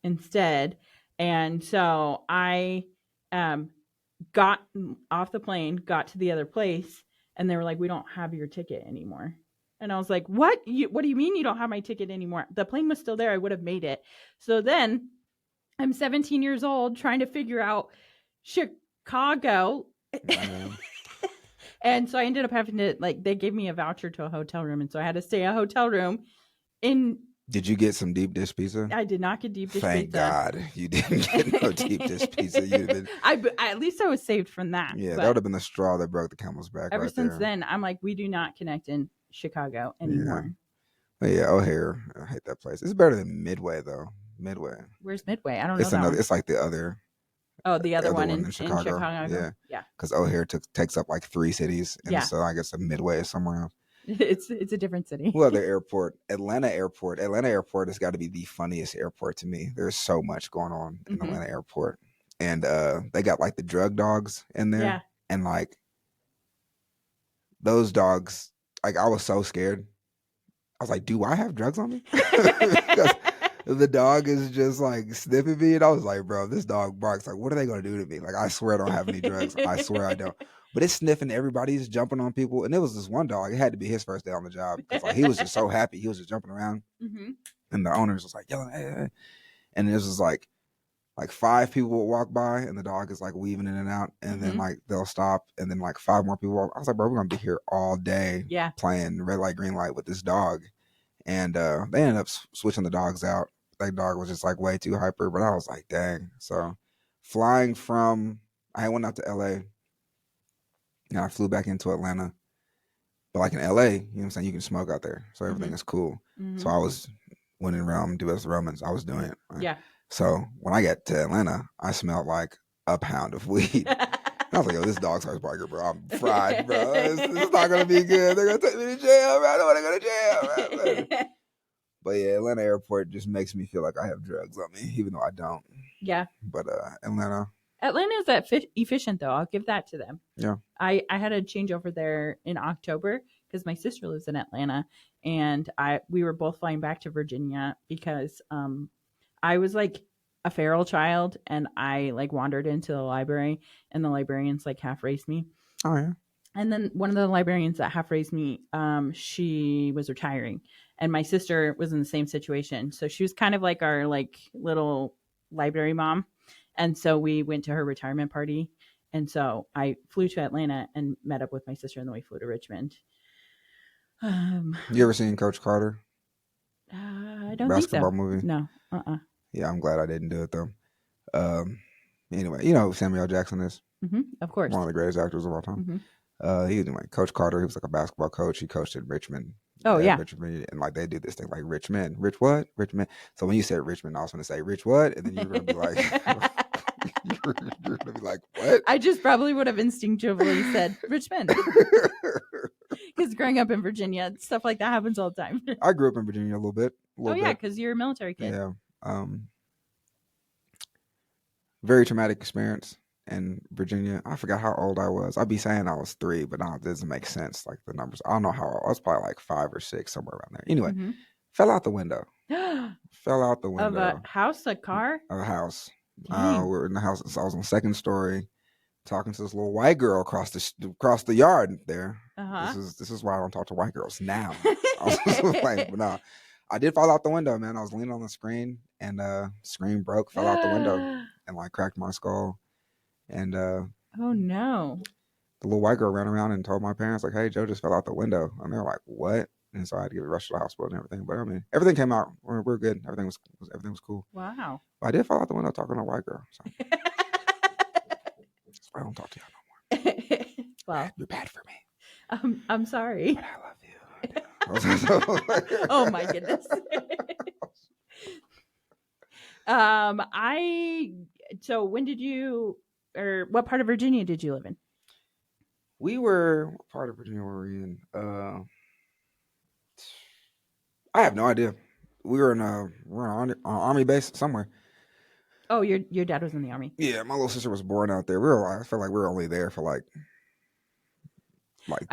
instead. And so I got off the plane, got to the other place, and they were like, "We don't have your ticket anymore." And I was like, "What? What do you mean you don't have my ticket anymore? The plane was still there. I would have made it." So then I'm 17 years old trying to figure out Chicago. And so I ended up having to, they gave me a voucher to a hotel room. And so I had to stay in a hotel room Did you get some deep dish pizza? I did not get deep dish pizza. Thank God you didn't get no deep dish pizza. You'd been... at least I was saved from that. Yeah, that would have been the straw that broke the camel's back. Ever since then, I'm like, we do not connect in Chicago anymore. Yeah, O'Hare. I hate that place. It's better than Midway, though. Midway. Where's Midway? I don't know. It's like the other. Oh, the other one in Chicago. Yeah. Because O'Hare takes up like 3 cities, and so I guess a Midway is somewhere else. It's a different city. What other airport? Atlanta Airport. Atlanta Airport has got to be the funniest airport to me. There's so much going on in Atlanta Airport, and they got like the drug dogs in there, and like those dogs. Like I was so scared. I was like, "Do I have drugs on me?" The dog is just like sniffing me, and I was like, "Bro, this dog barks. Like, what are they gonna do to me? Like, I swear I don't have any drugs. I swear I don't." But it's sniffing everybody. He's jumping on people, and it was this one dog. It had to be his first day on the job because like he was just so happy. He was just jumping around, and the owners was like yelling, "Hey!" And it was just like 5 people would walk by, and the dog is like weaving in and out, and then like they'll stop, and then like 5 more people walk. I was like, "Bro, we're gonna be here all day, playing red light, green light with this dog." And they ended up switching the dogs out. That dog was just like way too hyper, but I was like, dang. So flying I went out to LA and I flew back into Atlanta. But like in LA, you know what I'm saying, you can smoke out there. So everything is cool. So I was, when in Rome, do as the Romans, I was doing it. Right? Yeah. So when I got to Atlanta, I smelled like a pound of weed. I was like, "Yo, this dog starts barking, bro. I'm fried, bro. This is not gonna be good. They're gonna take me to jail, bro. I don't want to go to jail, bro." But yeah, Atlanta Airport just makes me feel like I have drugs on me, even though I don't. Yeah. But Atlanta is efficient, though. I'll give that to them. Yeah. I had a change over there in October because my sister lives in Atlanta, and we were both flying back to Virginia because I was like a feral child, and I like wandered into the library, and the librarians like half raised me. Oh yeah. And then one of the librarians that half raised me, she was retiring, and my sister was in the same situation. So she was kind of like our like little library mom. And so we went to her retirement party. And so I flew to Atlanta and met up with my sister, and then we flew to Richmond. You ever seen Coach Carter? I don't Basketball think so. movie? No. Yeah, I'm glad I didn't do it though. Anyway, you know who Samuel Jackson is? Of course. One of the greatest actors of all time. He was like Coach Carter. He was like a basketball coach. He coached at Richmond. Oh yeah. Richmond, and like they do this thing like Richmond. Rich what? Richmond. So when you said Richmond, I was going to say Rich what? And then you're going to be like, you're going to be like, what? I just probably would have instinctively said Richmond. Because growing up in Virginia, stuff like that happens all the time. I grew up in Virginia a little bit. Yeah, because you're a military kid. Yeah. Very traumatic experience in Virginia. I forgot how old I was. I'd be saying I was 3, but now it doesn't make sense. Like the numbers. I don't know how old. I was probably like 5 or 6, somewhere around there. Anyway, fell out the window. Fell out the window. Of a house, a car? Of a house. We were in the house. I was on the 2nd story, talking to this little white girl across the yard there. This is why I don't talk to white girls now. I was like, but no, I did fall out the window, man. I was leaning on the screen, and screen broke, fell out the window, and like cracked my skull. And oh no, the little white girl ran around and told my parents like, "Hey, Joe just fell out the window," and they're like, "What?" and so I had to get rushed to the hospital and everything. But I mean, everything came out. We're good. Everything was cool. Wow. But I did fall out the window talking to a white girl. So that's why I don't talk to y'all no more. Well, you're bad for me. I'm sorry. But I love you. Oh my goodness. So when did you, or what part of Virginia did you live in? What part of Virginia were we in? I have no idea. We were on an army base somewhere. Oh, your dad was in the army. Yeah, my little sister was born out there. I feel like we were only there for like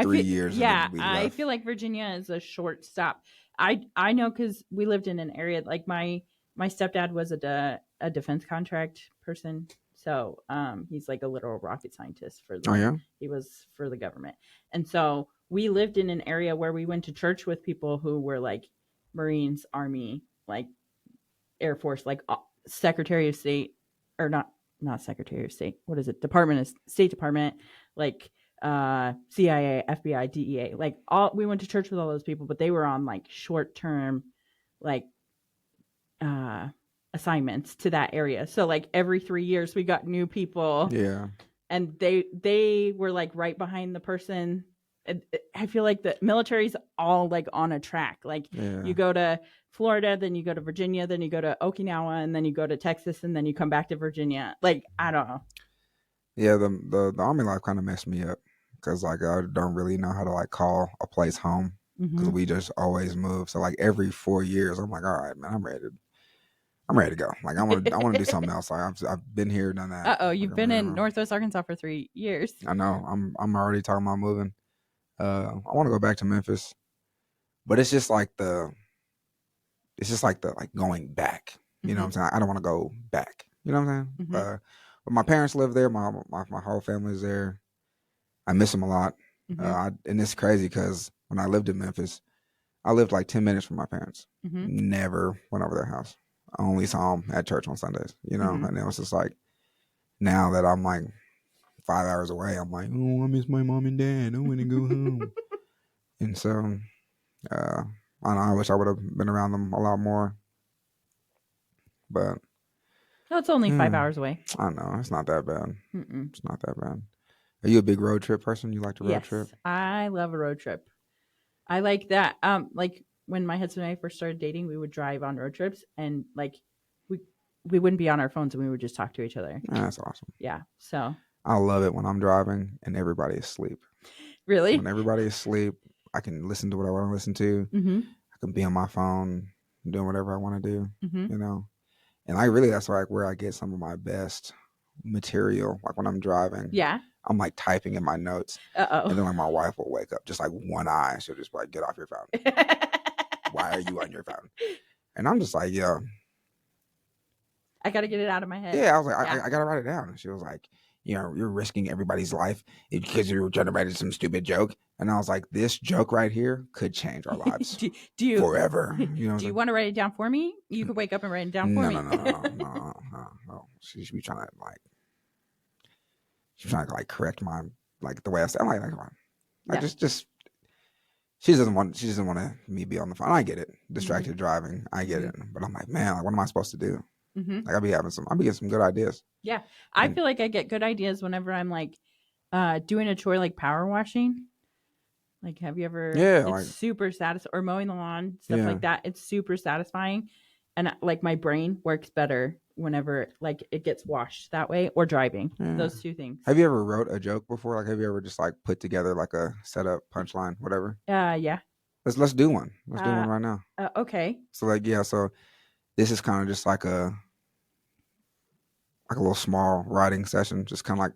3 years. Yeah, and then we I left. feel like Virginia is a short stop. I know because we lived in an area like my stepdad was a defense contract person, so he's like a literal rocket scientist for the. Oh yeah. He was for the government, and so we lived in an area where we went to church with people who were like Marines, Army, like Air Force, like Secretary of State, or not Secretary of State. What is it? State Department, like CIA, FBI, DEA. Like we went to church with all those people, but they were on like short term, like assignments to that area. So like every 3 years we got new people. Yeah. And they were like right behind the person. I feel like the military's all like on a track. Like you go to Florida, then you go to Virginia, then you go to Okinawa, and then you go to Texas, and then you come back to Virginia. Like, I don't know. Yeah, the army life kind of messed me up because like I don't really know how to like call a place home because we just always move. So like every 4 years, I'm like, all right, man, I'm ready to go. Like I want to do something else. Like I've been here, done that. You've been in Northwest Arkansas for 3 years. I know. I'm already talking about moving. I want to go back to Memphis, but it's just like the going back. You know what I'm saying? I don't want to go back. You know what I'm saying? But my parents live there. My whole family's there. I miss them a lot. And it's crazy because when I lived in Memphis, I lived like 10 minutes from my parents. Never went over their house. I only saw them at church on Sundays. You know, and it was just like now that I'm like 5 hours away, I'm like, oh, I miss my mom and dad. I want to go home. And so, I don't know, I wish I would have been around them a lot more. But no, it's only 5 hours away. I know it's not that bad. It's not that bad. Are you a big road trip person? You like to road trip? I love a road trip. I like that. Like when my husband and I first started dating, we would drive on road trips, and like we wouldn't be on our phones, and we would just talk to each other. That's awesome. Yeah. So I love it when I'm driving and everybody is asleep. Really? When everybody is asleep, I can listen to what I want to listen to. I can be on my phone doing whatever I want to do. You know, and that's like where I get some of my best material. Like when I'm driving. Yeah. I'm like typing in my notes. And then like my wife will wake up, just like one eye. She'll just be like, get off your phone. Why are you on your phone? And I'm just like, yeah. I got to get it out of my head. Yeah, I was like, I got to write it down. And she was like, you know, you're risking everybody's life because you're generating some stupid joke. And I was like, this joke right here could change our lives do you, forever. You know, do you want to write it down for me? You could wake up and write it down for me. No. She should be trying to like. She's trying to like correct my like the way I say. I'm like come on, like just. She doesn't want me be on the phone. I get it, distracted driving. I get it, but I'm like, man, like, what am I supposed to do? Like I'll be getting some good ideas. Yeah, I feel like I get good ideas whenever I'm like doing a chore like power washing. Like, have you ever? Yeah, it's like super satisfying. Or mowing the lawn, stuff like that. It's super satisfying, and like my brain works better whenever like it gets washed that way, or driving. Those two things. Have you ever wrote a joke before? Like, have you ever just like put together like a setup, punchline, whatever? Yeah. Let's do one. Let's do one right now. Okay. So like so this is kind of just like a little small writing session, just kind of like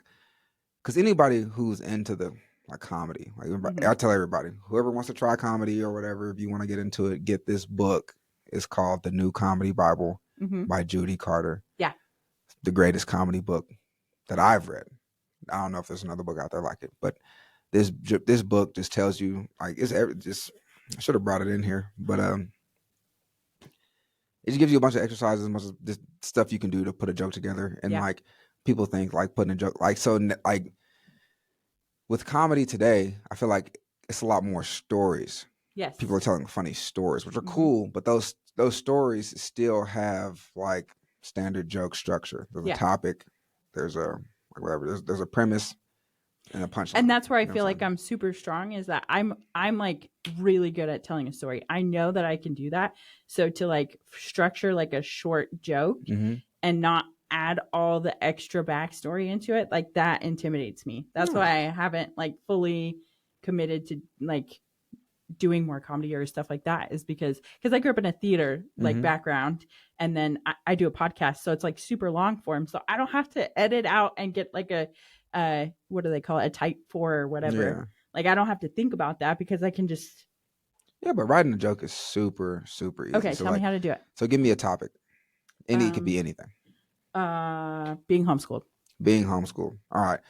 because anybody who's into the like comedy, like I tell everybody, whoever wants to try comedy or whatever, if you want to get into it, get this book. It's called The New Comedy Bible by Judy Carter. Yeah. The greatest comedy book that I've read. I don't know if there's another book out there like it, but this book just tells you like I should have brought it in here, but it just gives you a bunch of exercises, a bunch of this stuff you can do to put a joke together. And like people think like putting a joke like with comedy today, I feel like it's a lot more stories. Yes. People are telling funny stories, which are cool, but those stories still have like standard joke structure. There's a topic, there's a whatever, there's a premise and a punchline. And that's where I feel like I'm super strong, is that I'm like really good at telling a story. I know that I can do that. So to like structure like a short joke and not add all the extra backstory into it, like that intimidates me. That's why I haven't like fully committed to like doing more comedy or stuff like that, is because I grew up in a theater like background, and then I do a podcast, so it's like super long form, so I don't have to edit out and get like a what do they call it, a type 4 or whatever. Like I don't have to think about that because I can just but writing a joke is super easy. Okay, so tell me how to do it. So give me a topic. It could be anything. Being homeschooled. All right,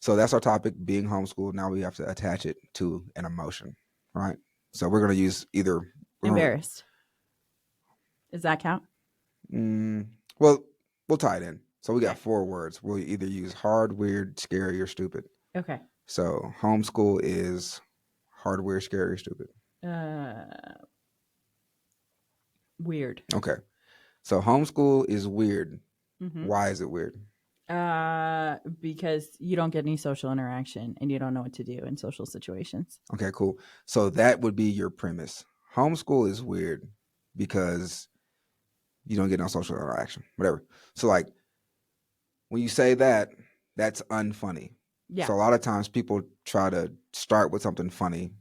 so that's our topic, being homeschooled. Now we have to attach it to an emotion, right? So we're going to use either embarrassed. Does that count? Well, we'll tie it in. So we got 4 words. We'll either use hard, weird, scary, or stupid. Okay. So homeschool is hard, weird, scary, or stupid. Weird. Okay. So homeschool is weird. Why is it weird? Because you don't get any social interaction and you don't know what to do in social situations. Okay, cool. So that would be your premise. Homeschool is weird because you don't get no social interaction, whatever. So like when you say that, that's unfunny. Yeah. So a lot of times people try to start with something funny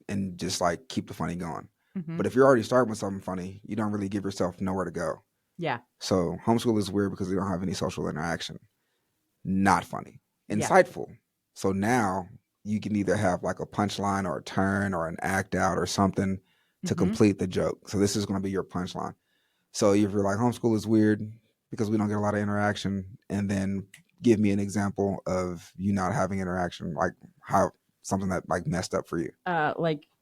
and just like keep the funny going. But if you're already starting with something funny, you don't really give yourself nowhere to go. Yeah. So homeschool is weird because you don't have any social interaction. Not funny. Insightful. Yeah. So now you can either have like a punchline or a turn or an act out or something to complete the joke. So this is going to be your punchline. So if you're like, homeschool is weird because we don't get a lot of interaction, and then give me an example of you not having interaction, like how something that like messed up for you.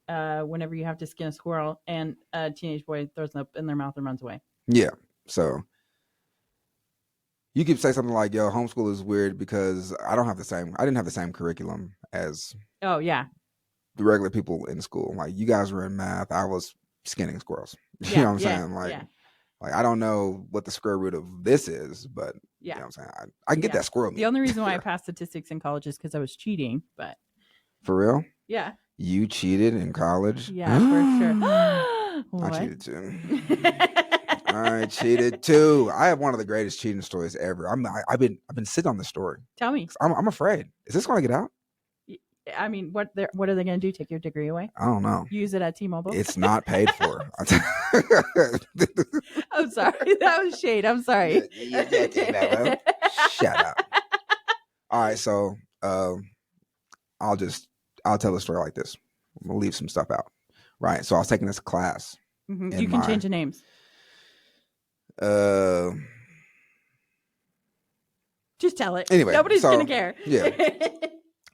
Whenever you have to skin a squirrel and a teenage boy throws it up in their mouth and runs away. Yeah. So you could say something like, yo, homeschool is weird because I didn't have the same curriculum as the regular people in school. Like you guys were in math, I was skinning squirrels. You know what I'm saying? Like I don't know what the square root of this is, but you know what I'm saying? I can get that squirrel meat. The only reason why I passed statistics in college is because I was cheating, but for real? Yeah. You cheated in college? Yeah, for sure. I cheated too. I cheated too. I have one of the greatest cheating stories ever. I've been sitting on this story. Tell me. I'm afraid. Is this going to get out? I mean, what are they going to do? Take your degree away? I don't know. Use it at T-Mobile? It's not paid for. I'm sorry. That was shade. I'm sorry. Shut up. All right, so I'll tell the story like this. I'm gonna leave some stuff out. Right. So I was taking this class. You can change the names. Just tell it. Anyway, nobody's gonna care. Yeah.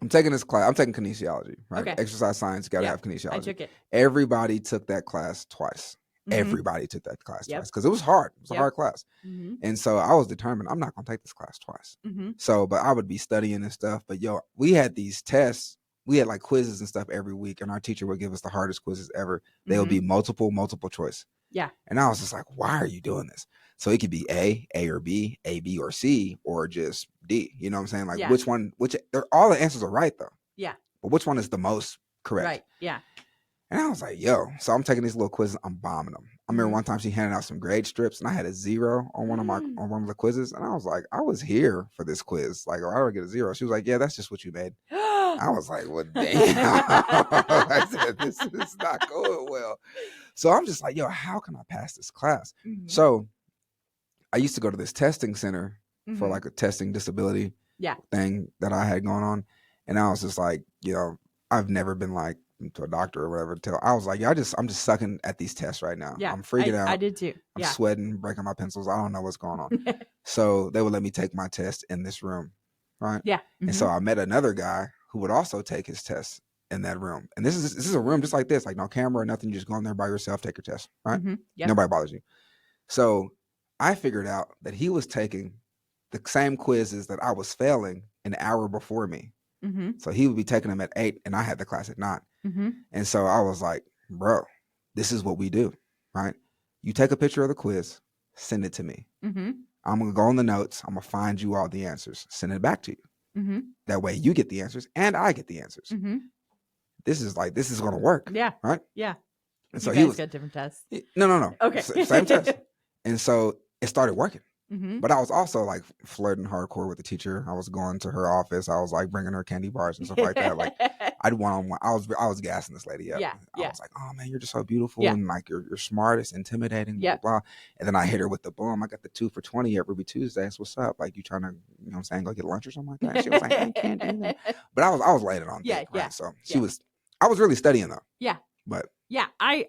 I'm taking this class. I'm taking kinesiology, right? Okay. Exercise science, got to have kinesiology. I took it. Everybody took that class twice. Everybody took that class twice because it was hard. It was a hard class. And so I was determined, I'm not going to take this class twice. So, but I would be studying and stuff. But yo, we had these tests. We had like quizzes and stuff every week. And our teacher would give us the hardest quizzes ever. They would be multiple choice. Yeah. And I was just like, why are you doing this? So it could be A or B, A, B, or C, or just D. You know what I'm saying? Like which one, all the answers are right though. Yeah. But which one is the most correct? Right. Yeah. And I was like, yo, so I'm taking these little quizzes, I'm bombing them. I remember one time she handed out some grade strips and I had a 0 on one of the quizzes. And I was like, I was here for this quiz. Like, I don't get a 0. She was like, yeah, that's just what you made. I was like, well, damn. I said, this is not going well. So I'm just like, yo, how can I pass this class? So I used to go to this testing center for like a testing disability thing that I had going on. And I was just like, you know, I've never been like to a doctor or whatever. I was like, yeah, I'm just sucking at these tests right now. Yeah, I'm freaking out. I did too. I'm sweating, breaking my pencils. I don't know what's going on. So they would let me take my test in this room. Right. Yeah. And so I met another guy who would also take his test in that room. And this is a room just like this, like no camera or nothing. You just go in there by yourself, take your test. Right. Nobody bothers you. So I figured out that he was taking the same quizzes that I was failing an hour before me. So he would be taking them at 8 and I had the class at 9. And so I was like, bro, this is what we do, right? You take a picture of the quiz, send it to me. Mm-hmm. I'm going to go on the notes. I'm going to find you all the answers, send it back to you. Mm-hmm. That way you get the answers and I get the answers. Mm-hmm. This is going to work. Yeah. Right? Yeah. And so you guys got different tests. No. Okay. Same test. And so it started working. Mm-hmm. But I was also like flirting hardcore with the teacher. I was going to her office. I was like bringing her candy bars and stuff like that. Like I'd one-on-one. I was gassing this lady up. Yeah. I was like, oh man, you're just so beautiful. Yeah. And like you're smart. It's intimidating. Yeah. Blah, blah. And then I hit her with the boom. I got the 2 for $20 every Tuesday. So what's up? Like you trying to, you know what I'm saying, go get lunch or something like that? She was like, I can't do that. But I was laying it on thick, right? So I was really studying though. Yeah. But yeah, I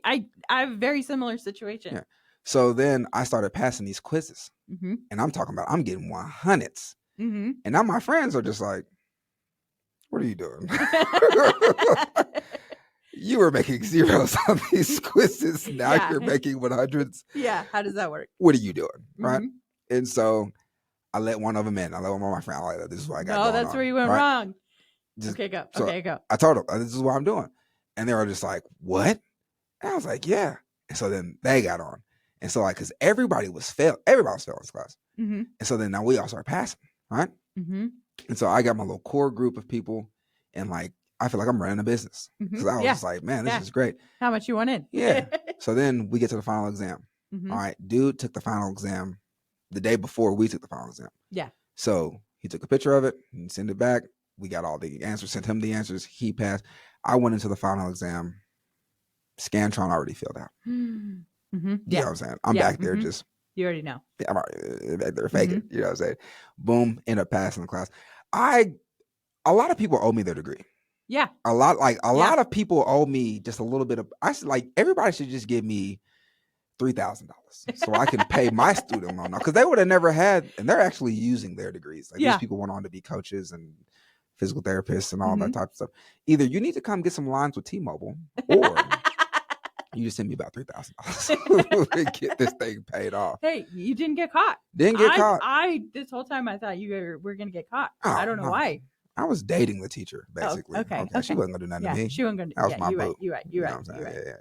have a very similar situation. Yeah. So then I started passing these quizzes. Mm-hmm. And I'm talking about I'm getting 100s. Mm-hmm. And now my friends are just like, what are you doing? You were making zeros on these quizzes. Now you're making 100s. Yeah. How does that work? What are you doing? Right. Mm-hmm. And so I let one of them in. I let one of my friends. I like, this is what I got. No, that's where you went wrong. Okay, go. So okay, go. I told them, this is what I'm doing. And they were just like, what? And I was like, yeah. And so then they got on. And so like, cause everybody was failing in this class. Mm-hmm. And so then now we all started passing. Right. Mm-hmm. And so I got my little core group of people and like, I feel like I'm running a business. Mm-hmm. Cause I was just like, man, this is great. How much you want in? Yeah. So then we get to the final exam. Mm-hmm. All right. Dude took the final exam the day before we took the final exam. Yeah. So he took a picture of it and sent it back. We got all the answers, sent him the answers. He passed. I went into the final exam. Scantron already filled out. Mm-hmm. You know what I'm saying? I'm back there just. You already know. I'm back there faking. You know what I'm saying? Boom. End up passing the class. A lot of people owe me their degree. Yeah. A lot of people owe me just a little bit of. I should like everybody should just give me $3,000 so I can pay my student loan now because they would have never had, and they're actually using their degrees. Like these people went on to be coaches and physical therapists and all that type of stuff. Either you need to come get some lines with T-Mobile, or you just send me about $3,000 to get this thing paid off. Hey, you didn't get caught. Didn't get caught. This whole time I thought you were gonna get caught. Oh, I don't know why. I was dating the teacher basically. Okay. She wasn't gonna do nothing to me. She wasn't gonna. That was my boo. You're right. Yeah.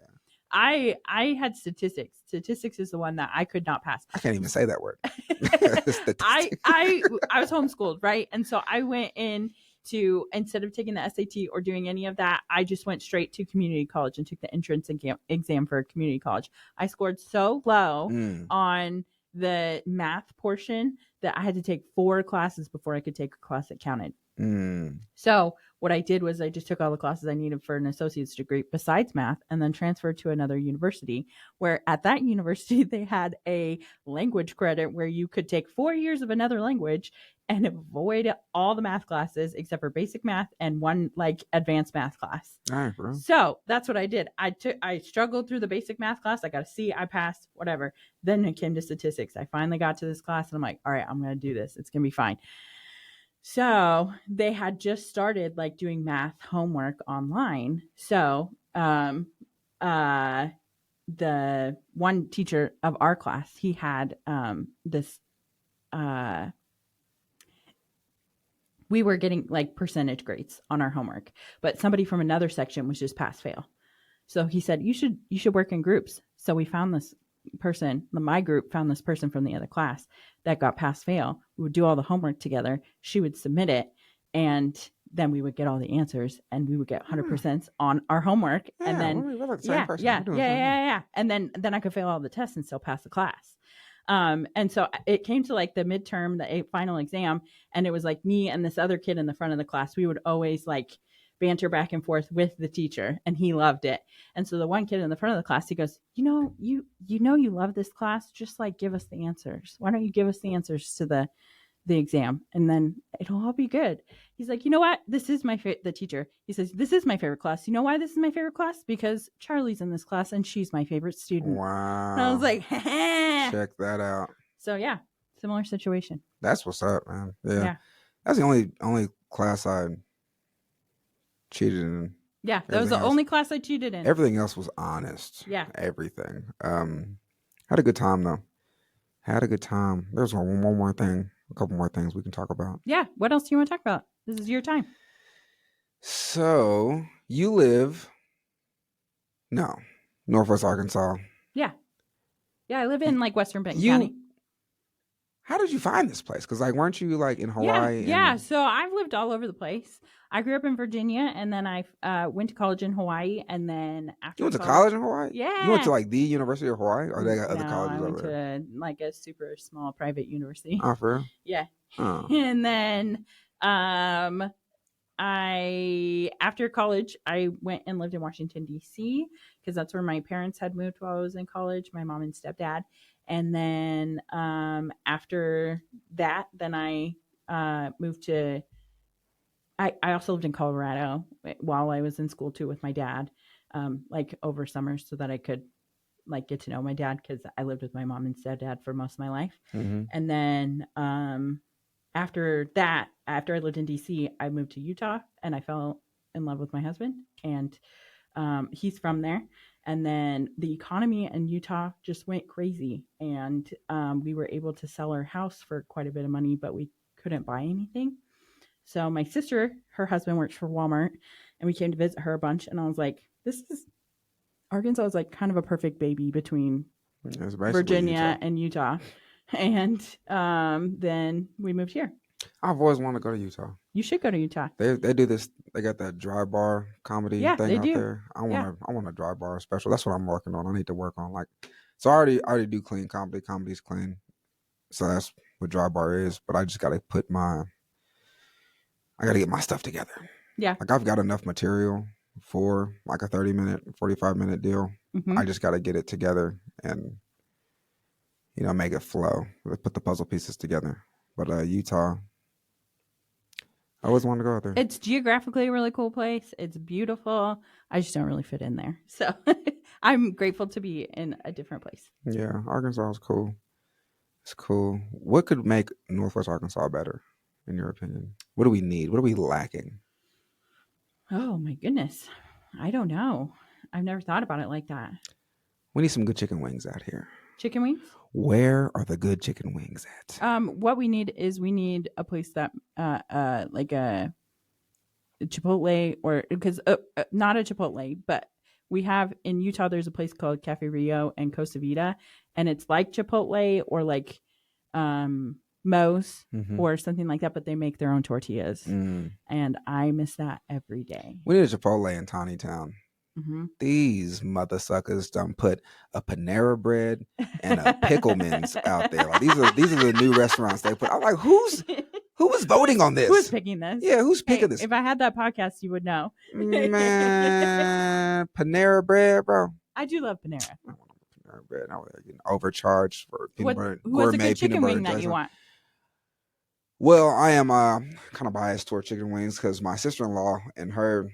I had statistics. Statistics is the one that I could not pass. I can't even say that word. I was homeschooled, right? And so I went in to, instead of taking the SAT or doing any of that, I just went straight to community college and took the entrance exam for community college. I scored so low on the math portion that I had to take 4 classes before I could take a class that counted. So what I did was I just took all the classes I needed for an associate's degree besides math and then transferred to another university, where at that university they had a language credit where you could take 4 years of another language and avoid all the math classes except for basic math and one like advanced math class. All right, bro. So that's what I did. I struggled through the basic math class. I got a C, I passed, whatever. Then it came to statistics. I finally got to this class and I'm like, all right, I'm going to do this. It's going to be fine. So they had just started like doing math homework online. So the one teacher of our class, he had this we were getting like percentage grades on our homework, but somebody from another section was just pass fail. So he said, you should work in groups. So we found this person, my group found this person from the other class that got pass fail. We would do all the homework together. She would submit it, and then we would get all the answers, and we would get 100% on our homework. Yeah, and then we're like the same person. Yeah. And then I could fail all the tests and still pass the class. And so it came to like the midterm, the final exam, and it was like me and this other kid in the front of the class. We would always like banter back and forth with the teacher, and he loved it. And so the one kid in the front of the class, he goes, you love this class. Just like give us the answers. Why don't you give us the answers to the exam, and then it'll all be good. He's like, you know what? This is my the teacher. He says, this is my favorite class. You know why this is my favorite class? Because Charli's in this class and she's my favorite student. Wow. And I was like, check that out. So yeah, similar situation. That's what's up, man. Yeah. That's the only class I cheated in. Yeah, that was the only class I cheated in. Everything else was honest. Yeah. Everything. Had a good time though. Had a good time. There's one more thing. A couple more things we can talk about. Yeah. What else do you want to talk about? This is your time. So you live No, Northwest Arkansas. Yeah. Yeah, I live in like Western Benton County. How did you find this place? Because like, weren't you like in Hawaii? Yeah. So I've lived all over the place. I grew up in Virginia, and then I went to college in Hawaii, and then after you went to college in Hawaii. Yeah. You went to like the University of Hawaii, or they got other colleges I went over there? to like a super small private university. Oh, for real? Yeah. Oh. And then after college I went and lived in Washington D.C. because that's where my parents had moved while I was in college, my mom and stepdad. And then after that, then I moved to I also lived in Colorado while I was in school too with my dad, like over summer, so that I could like get to know my dad, because I lived with my mom and stepdad for most of my life. Mm-hmm. And then after that, after I lived in DC, I moved to Utah, and I fell in love with my husband, and he's from there. And then the economy in Utah just went crazy, and we were able to sell our house for quite a bit of money, but we couldn't buy anything. So my sister, her husband works for Walmart, and we came to visit her a bunch, and I was like, Arkansas is like kind of a perfect baby between Virginia and Utah. And then we moved here. I've always wanted to go to Utah. You should go to Utah. They do this. They got that dry bar comedy thing they out do. there. I want a dry bar special. That's what I'm working on. I need to work on so I already do clean comedy. Comedy's clean. So that's what dry bar is. But I just got to get my stuff together. Yeah. Like I've got enough material for like a 30-minute, 45-minute deal. Mm-hmm. I just got to get it together and, make it flow. Put the puzzle pieces together. But Utah, I always wanted to go out there. It's geographically a really cool place. It's beautiful. I just don't really fit in there. So I'm grateful to be in a different place. Yeah, Arkansas is cool. It's cool. What could make Northwest Arkansas better, in your opinion? What do we need? What are we lacking? Oh, my goodness. I don't know. I've never thought about it like that. We need some good chicken wings out here. Chicken wings? Where are the good chicken wings at? What we need a place that like a Chipotle, or because not a Chipotle, but we have in Utah, there's a place called Cafe Rio and Costa Vida, and it's like Chipotle or like Moe's or something like that, but they make their own tortillas. And I miss that every day. We need a Chipotle in Tawny Town. Mm-hmm. These mother suckers done put a Panera Bread and a Pickleman's out there. Like these are the new restaurants they put. I'm like, who was voting on this? Who's picking this? Yeah, who's picking this? If I had that podcast, you would know. Man, Panera Bread, bro. I do love Panera. I want Panera Bread. I was getting overcharged for peanut butter. What's a good chicken wing that you want? Well, I am kind of biased toward chicken wings because my sister-in-law and her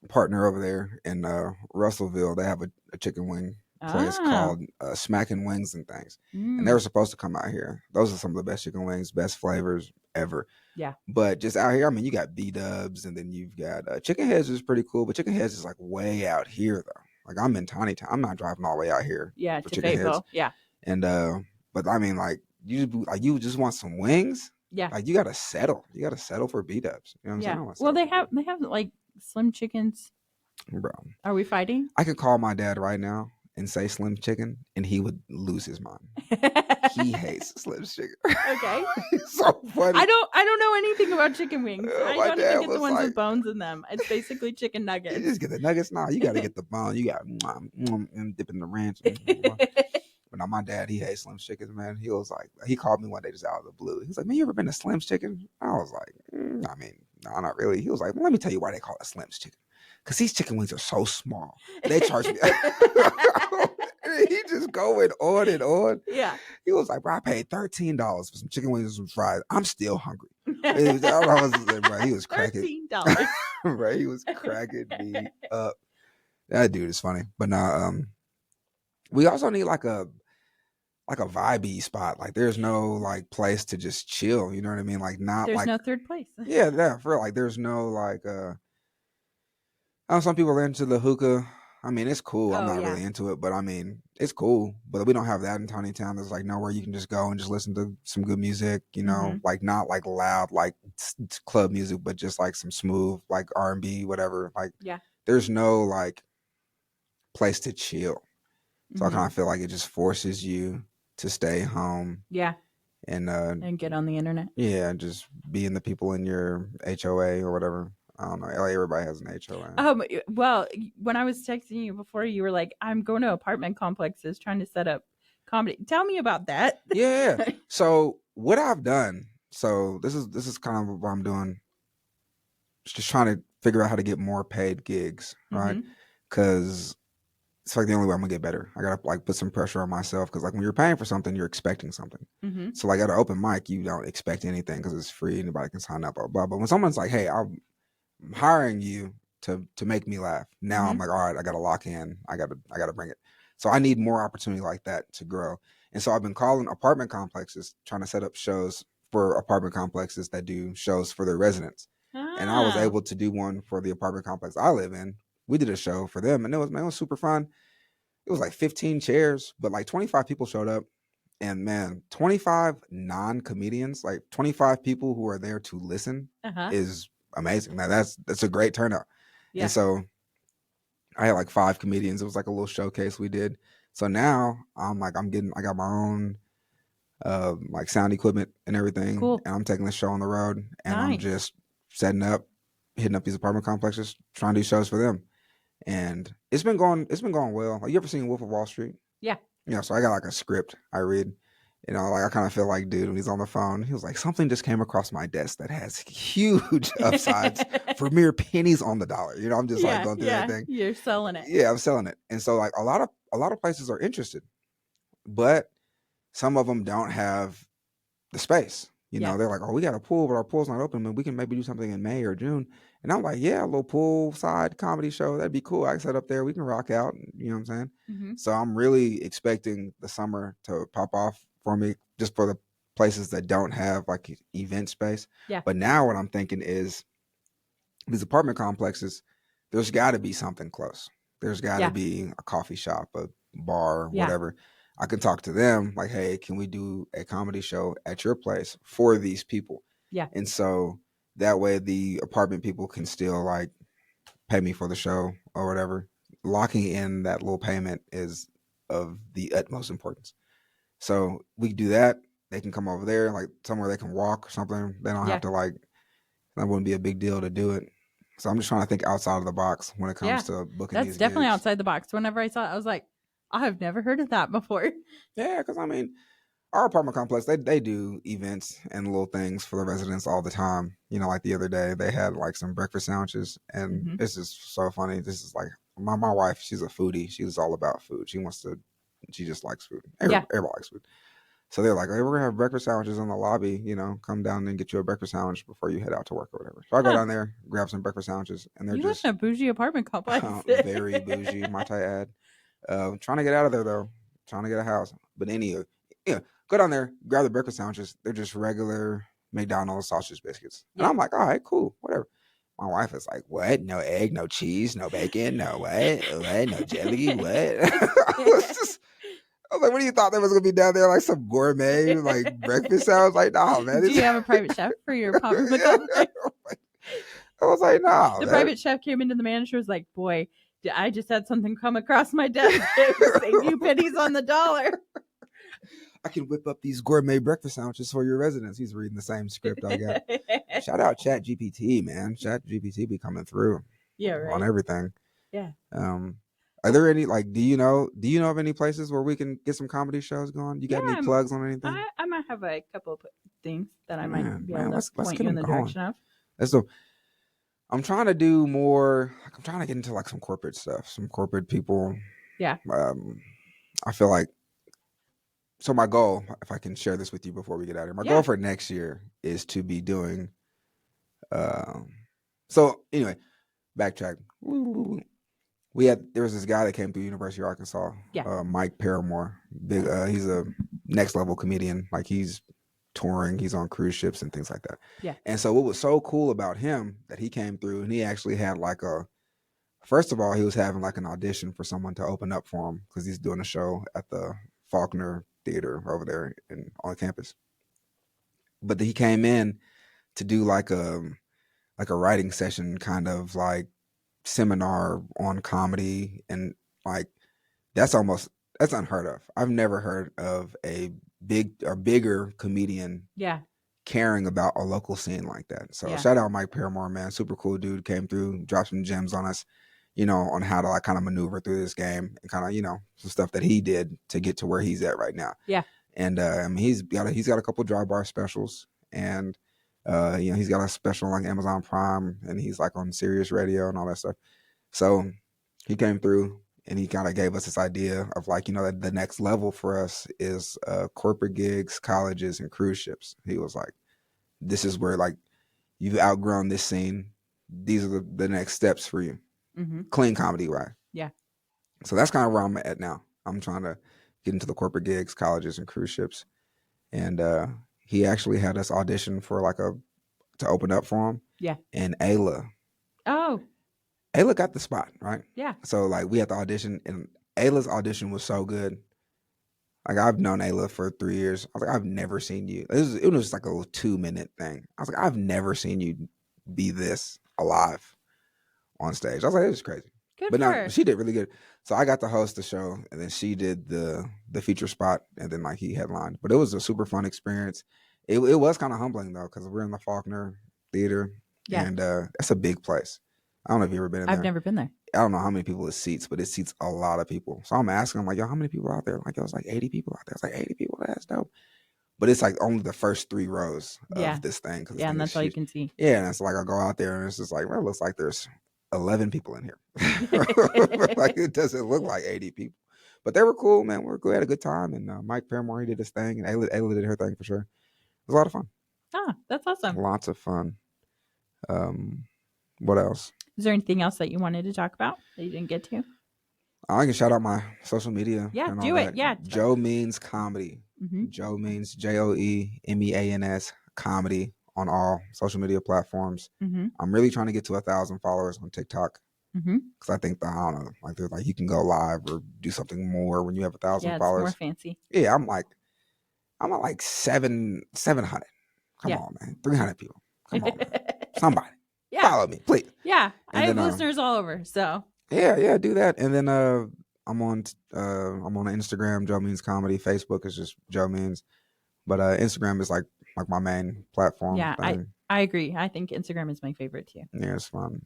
partner over there in Russellville, they have a chicken wing place called Smacking Wings and Things. And they were supposed to come out here. Those are some of the best chicken wings, best flavors ever. Yeah. But just out here, I mean, you got B-dubs, and then you've got Chicken Heads is pretty cool, but Chicken Heads is like way out here though. Like I'm in Tawny Town. I'm not driving all the way out here. Yeah, to Fayetteville. Yeah. And but I mean, like you just want some wings. Yeah. Like you gotta settle. You gotta settle for B-dubs. You know what I'm saying? Well, they have like Slim Chickens. Bro, are we fighting? I could call my dad right now and say Slim Chicken, and he would lose his mind. He hates Slim Chicken. Okay. It's so funny. I don't know anything about chicken wings. I don't even get the ones like, with bones in them. It's basically chicken nuggets. You just get the nuggets. No, you got to get the bone. You got dip in the ranch. But now my dad, he hates Slim Chickens, man. He was like, he called me one day just out of the blue. He was like, man, you ever been to Slim's Chicken? I was like, I mean, no, not really. He was like, well, let me tell you why they call it Slim's Chicken. Because these chicken wings are so small. They charge me. He just going on and on. Yeah. He was like, bro, I paid $13 for some chicken wings and some fries. I'm still hungry. Bro, he was cracking. $13. Right? He was cracking me up. That dude is funny. But now, we also need like a vibey spot. Like there's no like place to just chill. You know what I mean? Like there's no third place. Yeah, for like there's no like I know some people are into the hookah. I mean, it's cool. I'm not really into it, but I mean, it's cool. But we don't have that in Tawny Town. There's like nowhere you can just go and just listen to some good music, you know, like not like loud, like club music, but just like some smooth, like R&B, whatever. Like, there's no like, place to chill. So I kind of feel like it just forces you to stay home. Yeah. And get on the internet. Yeah, just being the people in your HOA or whatever. I don't know. LA, everybody has an HOA. Well, when I was texting you before, you were like, "I'm going to apartment complexes trying to set up comedy." Tell me about that. Yeah. So what I've done. So this is kind of what I'm doing. Just trying to figure out how to get more paid gigs, right? Because it's like the only way I'm gonna get better. I gotta like put some pressure on myself because like when you're paying for something, you're expecting something. So like at an open mic, you don't expect anything because it's free. Anybody can sign up, blah blah. But when someone's like, "Hey, I'm hiring you to make me laugh," now I'm like, "All right, I gotta lock in. I gotta bring it." So I need more opportunity like that to grow. And so I've been calling apartment complexes, trying to set up shows for apartment complexes that do shows for their residents. And I was able to do one for the apartment complex I live in. We did a show for them, and it was super fun. It was like 15 chairs, but like 25 people showed up. And man, 25 non-comedians, like 25 people who are there to listen is amazing. Man, that's a great turnout. Yeah. And so I had like 5 comedians. It was like a little showcase we did. So now I got my own like sound equipment and everything. Cool. And I'm taking the show on the road, and I'm just setting up, hitting up these apartment complexes, trying to do shows for them. And it's been going well. Like, you ever seen Wolf of Wall Street? Yeah. Yeah. So I got like a script I read. You know, like I kind of feel like, dude, when he's on the phone, he was like, something just came across my desk that has huge upsides for mere pennies on the dollar. You know, I'm just like going through everything. You're selling it. Yeah, I'm selling it. And so like a lot of places are interested, but some of them don't have the space. You know, they're like, "Oh, we got a pool, but our pool's not open, and we can maybe do something in May or June." And I'm like, "Yeah, a little poolside comedy show, that'd be cool. I can set up there. We can rock out." You know what I'm saying? So I'm really expecting the summer to pop off for me, just for the places that don't have like event space. Yeah. But now what I'm thinking is these apartment complexes, there's got to be something close. There's got to be a coffee shop, a bar, whatever. I can talk to them like, "Hey, can we do a comedy show at your place for these people?" Yeah. And so that way the apartment people can still like pay me for the show or whatever. Locking in that little payment is of the utmost importance. So we do that. They can come over there, like somewhere they can walk or something. They don't have to like, that wouldn't be a big deal to do it. So I'm just trying to think outside of the box when it comes to booking these gigs. That's definitely outside the box. Whenever I saw it, I was like, I've never heard of that before. Yeah, because I mean, our apartment complex, they do events and little things for the residents all the time. You know, like the other day, they had like some breakfast sandwiches, and it's just so funny. This is like, my wife, she's a foodie. She's all about food. She just likes food. Everybody likes food. So they're like, "Hey, we're going to have breakfast sandwiches in the lobby. You know, come down and get you a breakfast sandwich before you head out to work or whatever." So I go down there, grab some breakfast sandwiches, and they're just... You live in a bougie apartment complex. Very bougie, might I add. Trying to get out of there, though. Trying to get a house. But anyway, go down there, grab the breakfast sandwiches. They're just regular McDonald's sausage biscuits. And I'm like, "All right, cool, whatever." My wife is like, "What? No egg, no cheese, no bacon, no what? What? No jelly, what?" I was like, "What do you thought there was gonna be down there? Like some gourmet like breakfast sandwich?" Like, "Nah, man." Do you have a private chef for your apartment complex? I was like, "Nah." The private chef came into the manager, was like, "Boy, I just had something come across my desk. It will save you pennies on the dollar. I can whip up these gourmet breakfast sandwiches for your residents." He's reading the same script I got. Shout out Chat GPT, man. Chat GPT be coming through. Yeah, right. On everything. Yeah. Are there any, like, do you know of any places where we can get some comedy shows going? You got any plugs on anything? I might have a couple of things that I might be able to point you in the direction of. So I'm trying to do more, like, I'm trying to get into like some corporate stuff, some corporate people. Yeah. I feel like, so my goal, if I can share this with you before we get out of here, my goal for next year is to be doing, so anyway, backtrack. There was this guy that came through University of Arkansas, Mike Paramore. Big, he's a next level comedian. Like, he's touring, he's on cruise ships and things like that. Yeah. And so what was so cool about him that he came through, and he actually had like first of all, he was having like an audition for someone to open up for him because he's doing a show at the Faulkner Theater over there on campus. But he came in to do like a writing session, kind of like seminar on comedy, and Like that's unheard of. I've never heard of a bigger comedian caring about a local scene like that. So shout out Mike Paramore, man. Super cool dude. Came through, dropped some gems on us, on how to like kind of maneuver through this game and kind of, some stuff that he did to get to where he's at right now. Yeah. And I mean, he's got a couple dry bar specials, and he's got a special on Amazon Prime, and he's like on Sirius Radio and all that stuff. So he came through and he kind of gave us this idea of like, that the next level for us is corporate gigs, colleges, and cruise ships. He was like, this is where like you've outgrown this scene. These are the next steps for you. Mm-hmm. Clean comedy, right? Yeah. So that's kind of where I'm at now. I'm trying to get into the corporate gigs, colleges, and cruise ships. And he actually had us audition for to open up for him. Yeah. And Ayla. Oh. Ayla got the spot, right? Yeah. So like we had the audition, and Ayla's audition was so good. Like I've known Ayla for 3 years. I was like, I've never seen you. It was like a 2-minute thing. I was like, I've never seen you be this alive on stage. I was like, it was crazy. Good but for her. She did really good. So I got to host the show, and then she did the feature spot, and then like he headlined. But it was a super fun experience. It was kind of humbling though, because we're in the Faulkner Theater, and that's a big place. I don't know if you've ever been in there. I've never been there. I don't know how many people it seats, but it seats a lot of people. So I'm asking, I'm like, yo, how many people out there? Like, it was like 80 people out there. It's like 80 people. That's dope. But it's like only the first 3 rows of this thing. Yeah, and that's all you can see. Yeah, and it's like I go out there, and it's just like, well, it looks like there's 11 people in here. Like it doesn't look like 80 people. But they were cool, man. We had a good time, and Mike Paramore, he did his thing, and Ayla did her thing for sure. It was a lot of fun. Ah, that's awesome. Lots of fun. What else? Is there anything else that you wanted to talk about that you didn't get to? I can shout out my social media. Yeah, do it. Yeah. Joe Means Comedy. Mm-hmm. Joe Means JoeMeans Comedy on all social media platforms. Mm-hmm. I'm really trying to get to 1,000 followers on TikTok. Because I think I don't know, like there's like you can go live or do something more when you have 1,000 followers. It's more fancy. Yeah, I'm at like 700. Come on, man. 300 people. Come on, man. Somebody. Yeah. Follow me, please. Yeah. I have listeners all over. So yeah, do that. And then I'm on Instagram, Joe Means Comedy. Facebook is just Joe Means. But Instagram is like my main platform. Yeah, I agree. I think Instagram is my favorite too. Yeah, it's fun.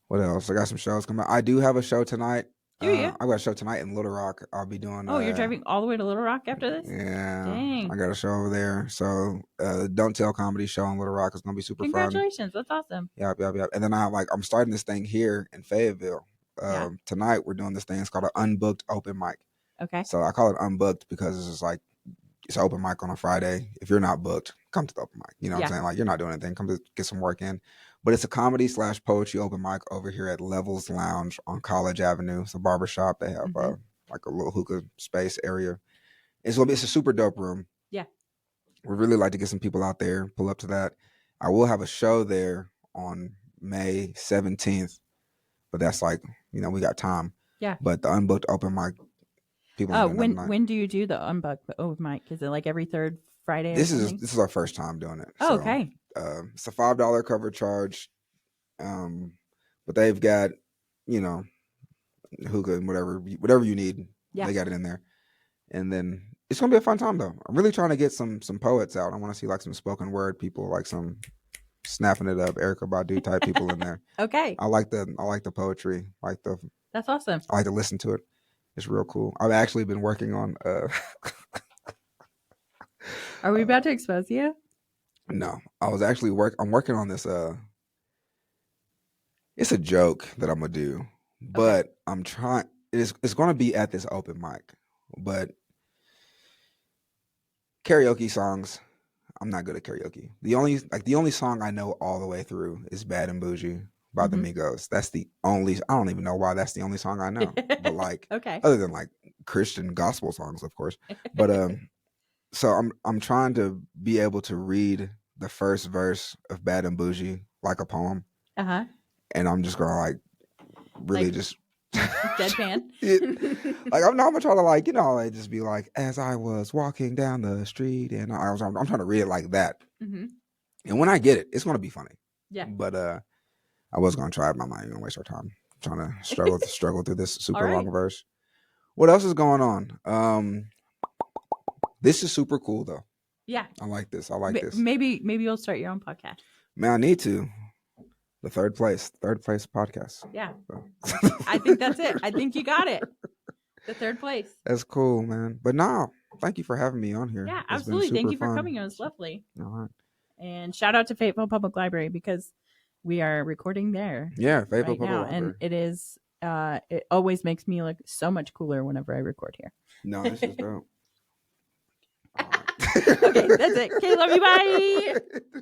What else? I got some shows coming out. I do have a show tonight. Do you? I got a show tonight in Little Rock. I'll be doing. Oh, you're driving all the way to Little Rock after this? Yeah. Dang. I got a show over there. So, Don't Tell Comedy show in Little Rock is gonna be super fun. Congratulations! That's awesome. Yep. And then I'm starting this thing here in Fayetteville. Tonight we're doing this thing. It's called an unbooked open mic. Okay. So I call it unbooked because it's just like it's open mic on a Friday. If you're not booked, come to the open mic. You know what I'm saying? Like you're not doing anything. Come to get some work in. But it's a comedy/poetry open mic over here at Levels Lounge on College Avenue. It's a barbershop. They have like a little hookah space area. It's a super dope room. Yeah. We'd really like to get some people out there, pull up to that. I will have a show there on May 17th, but that's like, we got time. Yeah. But the unbooked open mic, people. When do you do the unbooked open mic? Is it like every third Friday? This is our first time doing it. Oh, so, okay. It's a $5 cover charge, but they've got, hookah and whatever you need. Yeah. They got it in there, and then it's gonna be a fun time though. I'm really trying to get some poets out. I want to see like some spoken word people, like some snapping it up, Erykah Badu type people in there. Okay. I like the poetry. That's awesome. I like to listen to it. It's real cool. I've actually been working on. Are we about to expose you? No, I was actually I'm working on this. It's a joke that I'm gonna do, but I'm trying. It's gonna be at this open mic, but karaoke songs. I'm not good at karaoke. The only song I know all the way through is "Bad and Bougie" by the Migos. That's the only. I don't even know why that's the only song I know. But like, other than like Christian gospel songs, of course. But so I'm trying to be able to read the first verse of Bad and Bougie like a poem. Uh-huh. And I'm just gonna like really just deadpan. Like I'm gonna try to like, just be like, as I was walking down the street and I'm trying to read it like that. Mm-hmm. And when I get it, it's gonna be funny. Yeah. But I was gonna try it, but I'm not even gonna waste our time trying to struggle through this super All right. long verse. What else is going on? This is super cool though. Yeah. I like this. I like this. Maybe you'll start your own podcast. Man, I need to. The third place podcast. Yeah. So. I think that's it. I think you got it. The third place. That's cool, man. But no, thank you for having me on here. Yeah, It's absolutely. Thank you for fun. coming. It was lovely. All right. And shout out to Fayetteville Public Library because we are recording there. Yeah, Fayetteville right Public now, Library. and it is. It always makes me look so much cooler whenever I record here. No, this is dope. Okay, that's it. Okay, love you. Bye.